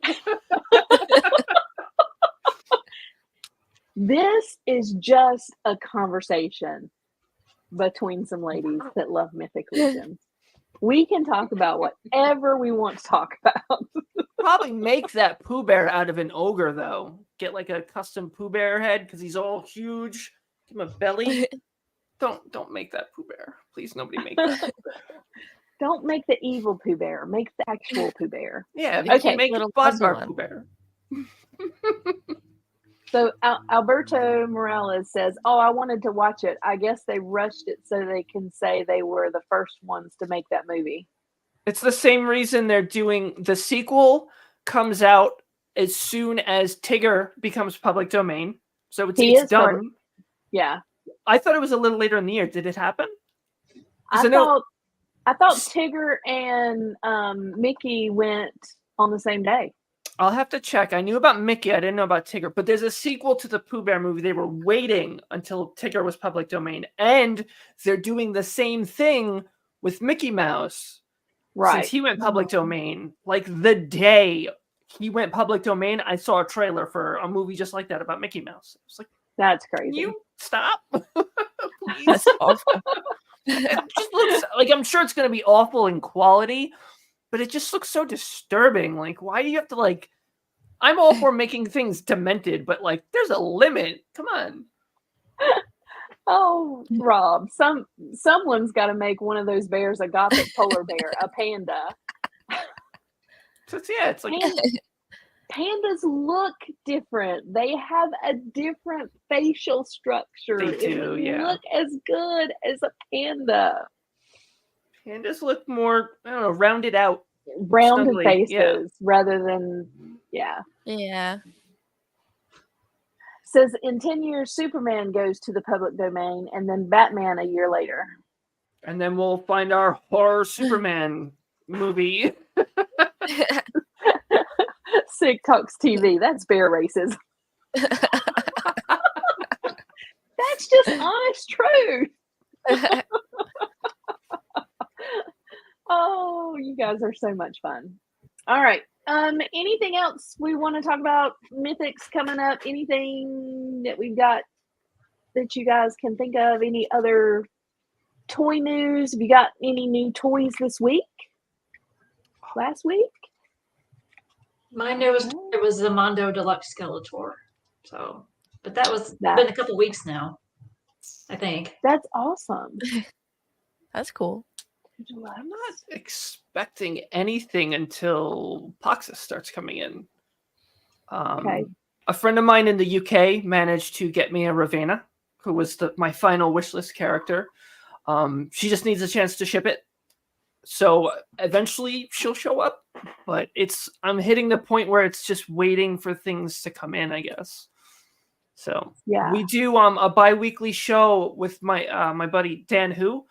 S1: this is just a conversation between some ladies that love Mythic Legions. We can talk about whatever we want to talk about.
S4: Probably make that Pooh Bear out of an ogre, though. Get like a custom Pooh Bear head because he's all huge. Give him a belly. Don't make that Pooh Bear. Please, nobody make that.
S1: Don't make the evil Pooh Bear. Make the actual Pooh Bear.
S4: Yeah,
S1: Okay.
S4: make a
S2: Little
S4: Bodbar
S2: fuzzy
S4: Pooh Bear.
S1: So Alberto Morales says, "Oh, I wanted to watch it. I guess they rushed it so they can say they were the first ones to make that movie."
S4: It's the same reason they're doing the sequel comes out as soon as Tigger becomes public domain. So it's done.
S1: Yeah.
S4: I thought it was a little later in the year. Did it happen?
S1: I thought Tigger and Mickey went on the same day.
S4: I'll have to check. I knew about Mickey. I didn't know about Tigger. But there's a sequel to the Pooh Bear movie. They were waiting until Tigger was public domain. And they're doing the same thing with Mickey Mouse.
S1: Right.
S4: Since he went public domain, like the day he went public domain, I saw a trailer for a movie just like that about Mickey Mouse. I was like,
S1: that's
S4: can
S1: crazy.
S4: you stop? Please.
S2: That's awful.
S4: It just looks like, I'm sure it's going to be awful in quality, but it just looks so disturbing. Like, why do you have to, like, I'm all for making things demented, but like, there's a limit. Come on.
S1: Oh, Rob, someone's got to make one of those bears a gothic polar bear, a panda.
S4: So it's like
S1: Pandas look different. They have a different facial structure.
S4: They do,
S1: it would
S4: yeah.
S1: look as good as a panda.
S4: pandas look more, I don't know, rounded out.
S1: Rounded
S4: Snuggly,
S1: faces rather than, yeah.
S2: Yeah.
S1: Says in 10 years, Superman goes to the public domain and then Batman a year later.
S4: And then we'll find our horror Superman movie.
S1: Sick Talks TV. That's bear races. That's just honest truth. Oh, you guys are so much fun. All right. Anything else we want to talk about? Mythics coming up? Anything that we've got that you guys can think of? Any other toy news? Have you got any new toys this week? Last week?
S3: My newest toy was the Mondo Deluxe Skeletor. So, but that was been a couple weeks now, I think.
S1: That's awesome.
S2: That's cool.
S4: I'm not expecting anything until Poxus starts coming in.
S1: Okay.
S4: A friend of mine in the UK managed to get me a Ravenna, who was my final wishlist character. She just needs a chance to ship it. So eventually she'll show up, but I'm hitting the point where it's just waiting for things to come in, I guess. So
S1: Yeah.
S4: we do a bi-weekly show with my my buddy Dan Who.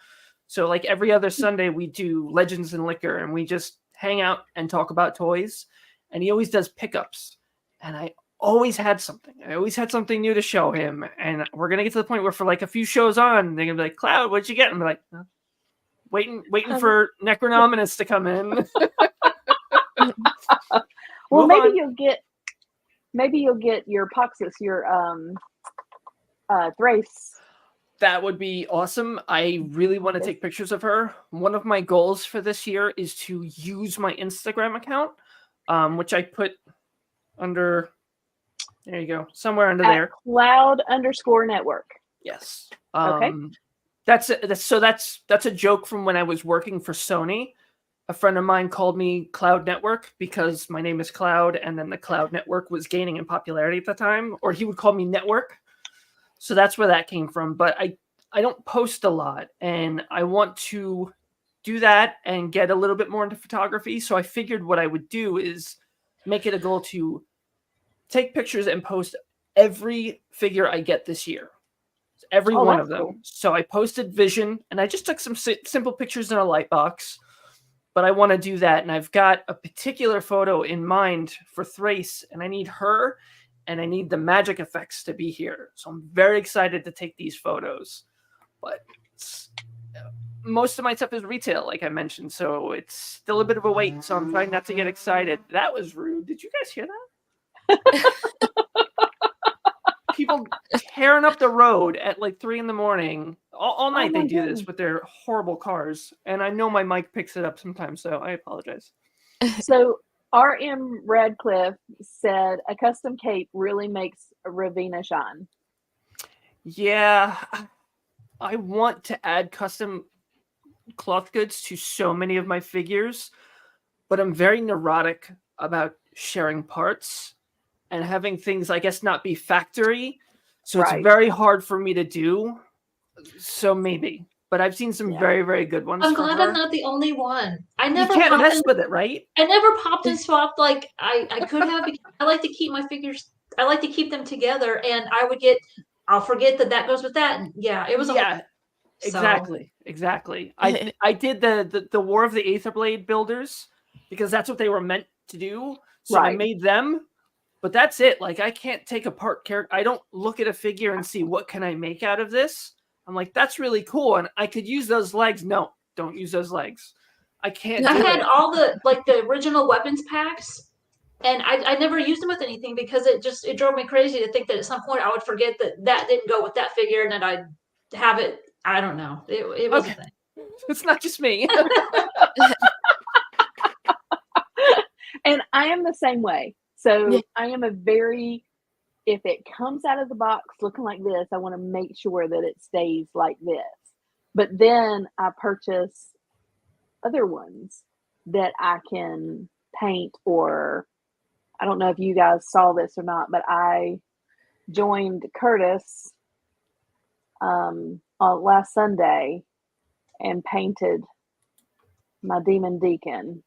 S4: So like every other Sunday we do Legends and Liquor, and we just hang out and talk about toys. And he always does pickups, and I always had something. I always had something new to show him. And we're gonna get to the point where for like a few shows on, they're gonna be like, "Cloud, what'd you get?" And I'm like, waiting for Necronominus to come in.
S1: Well,
S4: Move on.
S1: maybe you'll get your Poxus, your Thrace.
S4: That would be awesome. I really want to take pictures of her. One of my goals for this year is to use my Instagram account, which I put under, there you go, somewhere under there.
S1: Cloud_network.
S4: Yes.
S1: Okay.
S4: That's a joke from when I was working for Sony. A friend of mine called me Cloud Network because my name is Cloud, and then the Cloud Network was gaining in popularity at the time, or he would call me Network. So that's where that came from. But I don't post a lot, and I want to do that and get a little bit more into photography. So I figured what I would do is make it a goal to take pictures and post every figure I get this year. Every one of them.
S1: Cool.
S4: So I posted Vision, and I just took some simple pictures in a light box. But I want to do that, and I've got a particular photo in mind for Thrace, and I need her, and I need the magic effects to be here. So I'm very excited to take these photos. But most of my stuff is retail, like I mentioned, so it's still a bit of a wait, so I'm trying not to get excited. That was rude. Did you guys hear that? People tearing up the road at like 3 a.m. All night they do this with their horrible cars. And I know my mic picks it up sometimes, so I apologize.
S1: So RM Radcliffe said a custom cape really makes Ravina shine.
S4: Yeah, I want to add custom cloth goods to so many of my figures, but I'm very neurotic about sharing parts and having things, I guess, not be factory. So
S1: Right.
S4: it's very hard for me to do. So maybe. But I've seen some very, very good ones.
S3: I'm glad I'm not the only one. I never
S4: you can't mess with it, right?
S3: I never popped and swapped like I could have. Because I like to keep my figures. I like to keep them together, and I'll forget that goes with that. And yeah, it was
S4: exactly. I did the War of the Aetherblade builders because that's what they were meant to do. So I made them. But that's it. Like, I can't take apart character. I don't look at a figure and see what can I make out of this. I'm like, that's really cool, and I could use those legs. No, don't use those legs. I can't.
S3: I had all the original weapons packs, and I never used them with anything because it drove me crazy to think that at some point I would forget that didn't go with that figure, and then I'd have it. I don't know. It was a thing.
S4: It's not just me.
S1: And I am the same way. So I am if it comes out of the box looking like this, I want to make sure that it stays like this. But then I purchase other ones that I can paint, or I don't know if you guys saw this or not, but I joined Curtis on last Sunday and painted my Demon Deacon.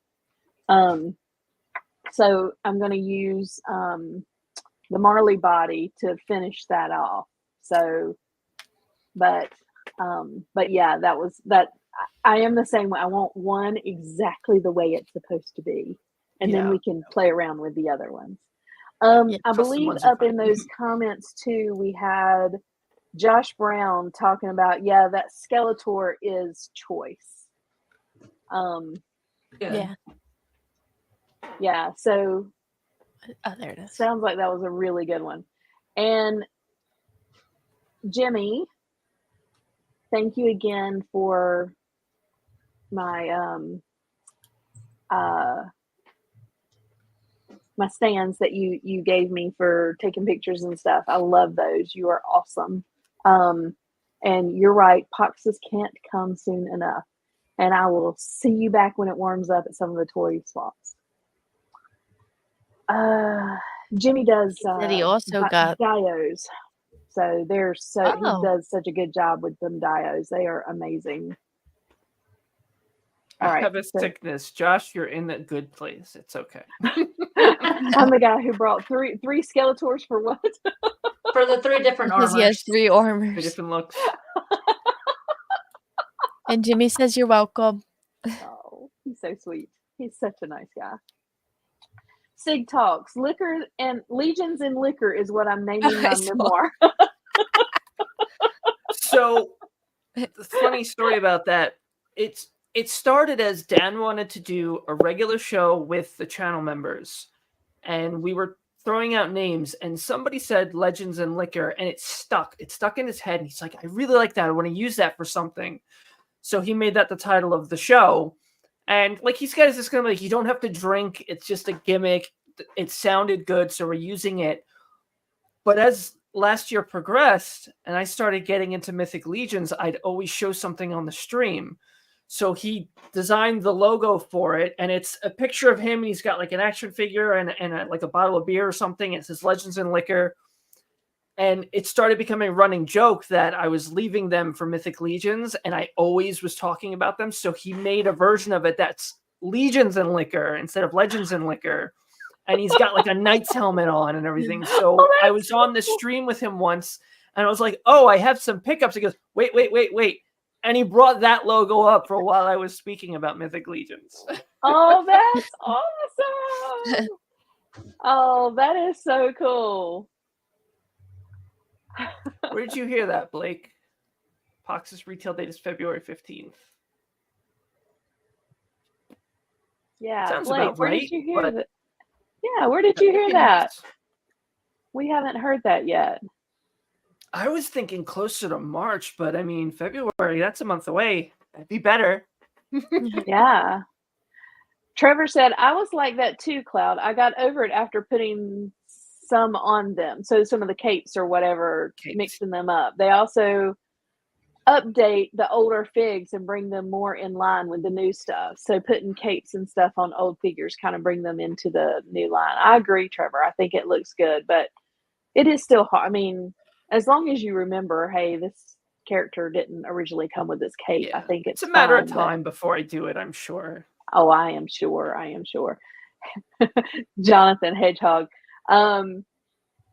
S1: So I'm going to use the Marley body to finish that off. So, but yeah, that. I am the same way. I want one exactly the way it's supposed to be, and then we can play around with the other ones. I believe up in those comments too, we had Josh Brown talking about that Skeletor is choice. Yeah, so
S2: there it is.
S1: Sounds like that was a really good one. And Jimmy, thank you again for my my stands that you gave me for taking pictures and stuff. I love those. You are awesome. And you're right, Poxus can't come soon enough. And I will see you back when it warms up at some of the toy swaps. Jimmy does.
S2: He also got
S1: dios. So he does such a good job with them dios. They are amazing. All right,
S4: I have a sickness, Josh. You're in a good place. It's okay.
S1: I'm the guy who brought three Skeletors for what?
S3: For the 3 different
S2: Because he has
S3: armors.
S2: 3
S4: The
S2: armors.
S4: different looks.
S2: And Jimmy says you're welcome.
S1: Oh, he's so sweet. He's such a nice guy. Sig Talks. Liquor and Legions in Liquor is what I'm naming my
S2: I saw.
S1: memoir.
S4: So, the funny story about that, it started as Dan wanted to do a regular show with the channel members, and we were throwing out names, and somebody said Legends and Liquor, and it stuck. It stuck in his head, and he's like, I really like that. I want to use that for something. So he made that the title of the show. And like he's got this kind of like, you don't have to drink. It's just a gimmick. It sounded good, so we're using it. But as last year progressed and I started getting into Mythic Legions, I'd always show something on the stream. So he designed the logo for it, and it's a picture of him, and he's got like an action figure and like a bottle of beer or something. It says Legends and Liquor. And it started becoming a running joke that I was leaving them for Mythic Legions, and I always was talking about them. So he made a version of it that's Legions and Liquor instead of Legends and Liquor. And he's got like a knight's helmet on and everything. So I was on the stream with him once, and I was like, oh, I have some pickups. He goes, wait. And he brought that logo up for while I was speaking about Mythic Legions.
S1: Oh, that's awesome. Oh, that is so cool.
S4: Where did you hear that, Blake? Pox's retail date is February 15th.
S1: Yeah,
S4: Sounds
S1: Blake,
S4: about
S1: where
S4: right,
S1: did you hear
S4: but-
S1: that? Yeah, where did you hear that? We haven't heard that yet.
S4: I was thinking closer to March, but I mean, February, that's a month away. That'd be better.
S1: Yeah. Trevor said, I was like that too, Cloud. I got over it after putting some on them. So some of the capes or whatever,
S4: Capes.
S1: mixing them up. They also update the older figs and bring them more in line with the new stuff. So putting capes and stuff on old figures kind of bring them into the new line. I agree, Trevor. I think it looks good, but it is still hard. I mean, as long as you remember, hey, this character didn't originally come with this cape.
S4: Yeah.
S1: I think it's
S4: a matter
S1: fine,
S4: of time before I do it, I'm sure.
S1: Oh, I am sure. Jonathan Hedgehog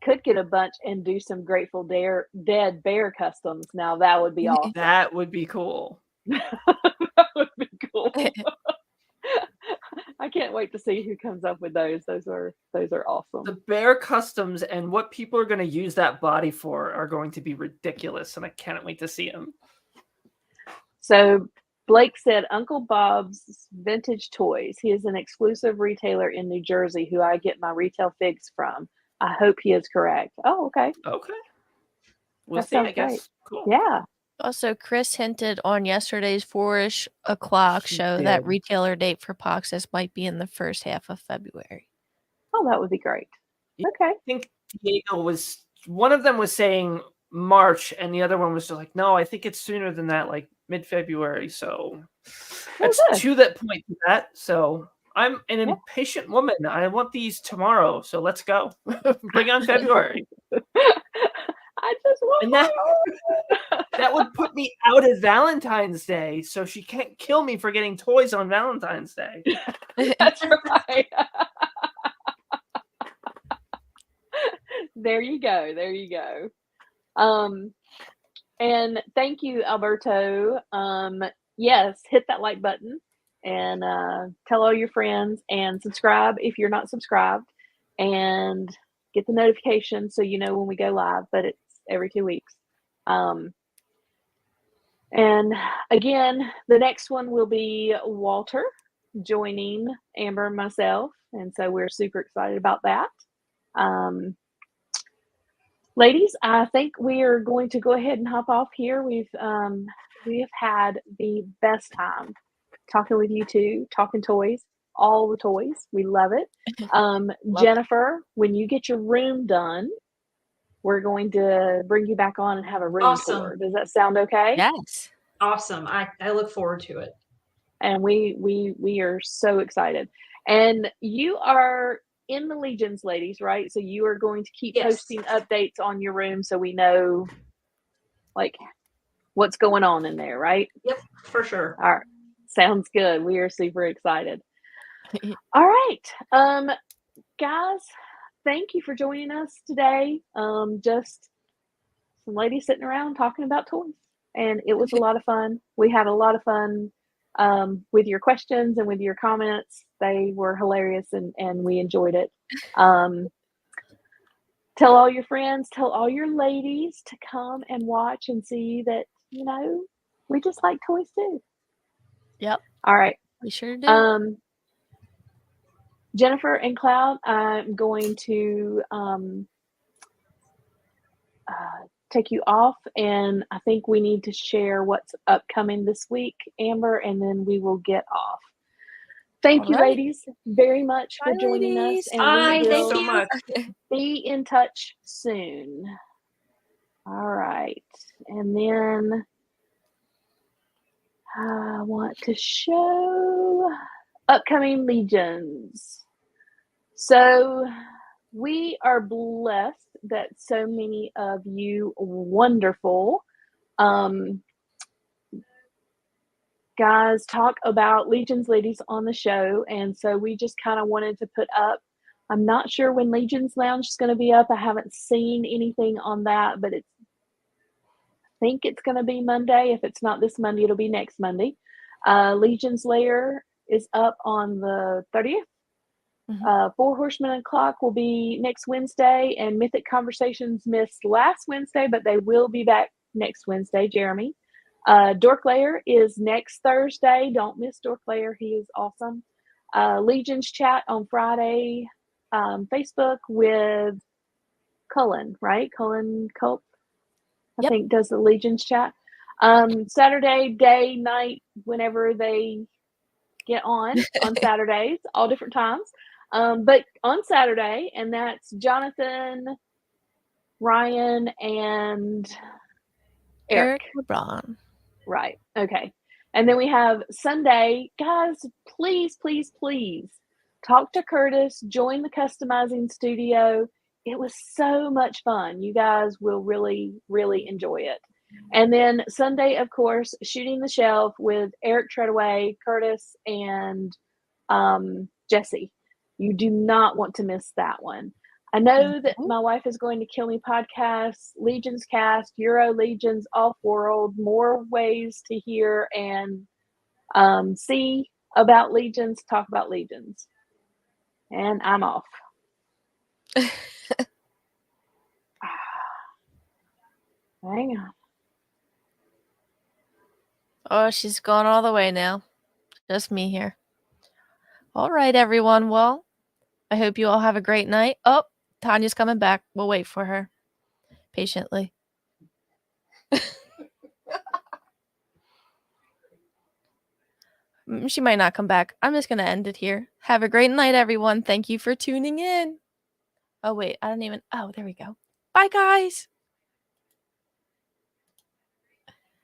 S1: could get a bunch and do some Grateful Dead bear customs. Now that would be awesome.
S4: That would be cool.
S1: That would be cool. I can't wait to see who comes up with those. Those are awesome.
S4: The bear customs and what people are going to use that body for are going to be ridiculous, and I can't wait to see them.
S1: So Blake said Uncle Bob's Vintage Toys. He is an exclusive retailer in New Jersey who I get my retail figs from. I hope he is correct. Oh, okay.
S4: Okay. We'll
S1: That
S4: see, I
S1: sounds
S4: guess.
S1: great.
S4: Cool.
S1: Yeah.
S2: Also, Chris hinted on yesterday's 4-ish o'clock
S4: He
S2: show that
S4: did.
S2: retailer date for Poxus might be in the first half of February.
S1: Oh, that would be great.
S4: Yeah.
S1: Okay.
S4: I think Diego was, one of them was saying March, and the other one was just like, no, I think it's sooner than that, like mid-February. So that's
S1: good.
S4: two that point to that. So I'm an impatient woman. I want these tomorrow. So let's go. Bring on February.
S1: I just want
S4: And
S1: my own.
S4: that would put me out at Valentine's Day, so she can't kill me for getting toys on Valentine's Day.
S1: That's right. There you go. And thank you, Alberto. Yes, hit that like button and tell all your friends and subscribe if you're not subscribed and get the notification so you know when we go live, but it's every 2 weeks. And again, the next one will be Walter joining Amber and myself. And so we're super excited about that. Ladies, I think we are going to go ahead and hop off here. We have had the best time talking with you two, talking toys, all the toys. We love it. Jennifer, when you get your room done, we're going to bring you back on and have a room tour. Does that sound okay?
S2: Yes.
S3: Awesome. I look forward to it.
S1: And we are so excited. And you are in the Legions, ladies, right? So you are going to keep posting updates on your room so we know like what's going on in there, right?
S3: Yep, for sure.
S1: All right. Sounds good. We are super excited. All right. Guys, thank you for joining us today. Just some ladies sitting around talking about toys, and it was a lot of fun. We had a lot of fun with your questions and with your comments. They were hilarious, and we enjoyed it. Tell all your friends, tell all your ladies to come and watch and see that, we just like toys too.
S2: Yep.
S1: All right.
S2: We sure do.
S1: Jennifer and Cloud, I'm going to take you off, and I think we need to share what's upcoming this week, Amber, and then we will get off. Thank you,
S2: All right.
S1: ladies, very much for
S2: Bye,
S1: joining
S2: ladies.
S1: us, and
S3: Bye,
S1: we
S3: thank
S1: will
S3: you.
S4: so much.
S1: be in touch soon. All right, and then I want to show upcoming legions. So we are blessed that so many of you wonderful guys talk about Legions ladies on the show, and so we just kind of wanted to put up. I'm not sure when Legions Lounge is going to be up. I haven't seen anything on that, but I think it's going to be Monday. If it's not this Monday, it'll be next Monday. Legions Lair is up on the 30th. Four Horsemen and Clock will be next Wednesday, and Mythic Conversations missed last Wednesday, but they will be back next Wednesday. Jeremy. Dork Lair is next Thursday. Don't miss Dork Lair. He is awesome. Legions Chat on Friday. Facebook with Cullen, right? Cullen Culp, I think, does the Legions Chat. Saturday, day, night, whenever they get on Saturdays, all different times. But on Saturday, and that's Jonathan, Ryan, and Eric.
S2: LeBron.
S1: Right. Okay. And then we have Sunday. Guys, please, please, please talk to Curtis. Join the customizing studio. It was so much fun. You guys will really, really enjoy it. And then Sunday, of course, Shooting the Shelf with Eric Treadaway, Curtis, and Jesse. You do not want to miss that one. I know that my wife is going to kill me podcasts, Legions Cast, Euro Legions, Off-World, more ways to hear and see about Legions, talk about Legions. And I'm off. Hang on.
S2: Oh, she's gone all the way now. Just me here. All right, everyone. Well, I hope you all have a great night. Oh, Tanya's coming back. We'll wait for her patiently. She might not come back. I'm just going to end it here. Have a great night, everyone. Thank you for tuning in. Oh, wait. I don't even... Oh, there we go. Bye, guys.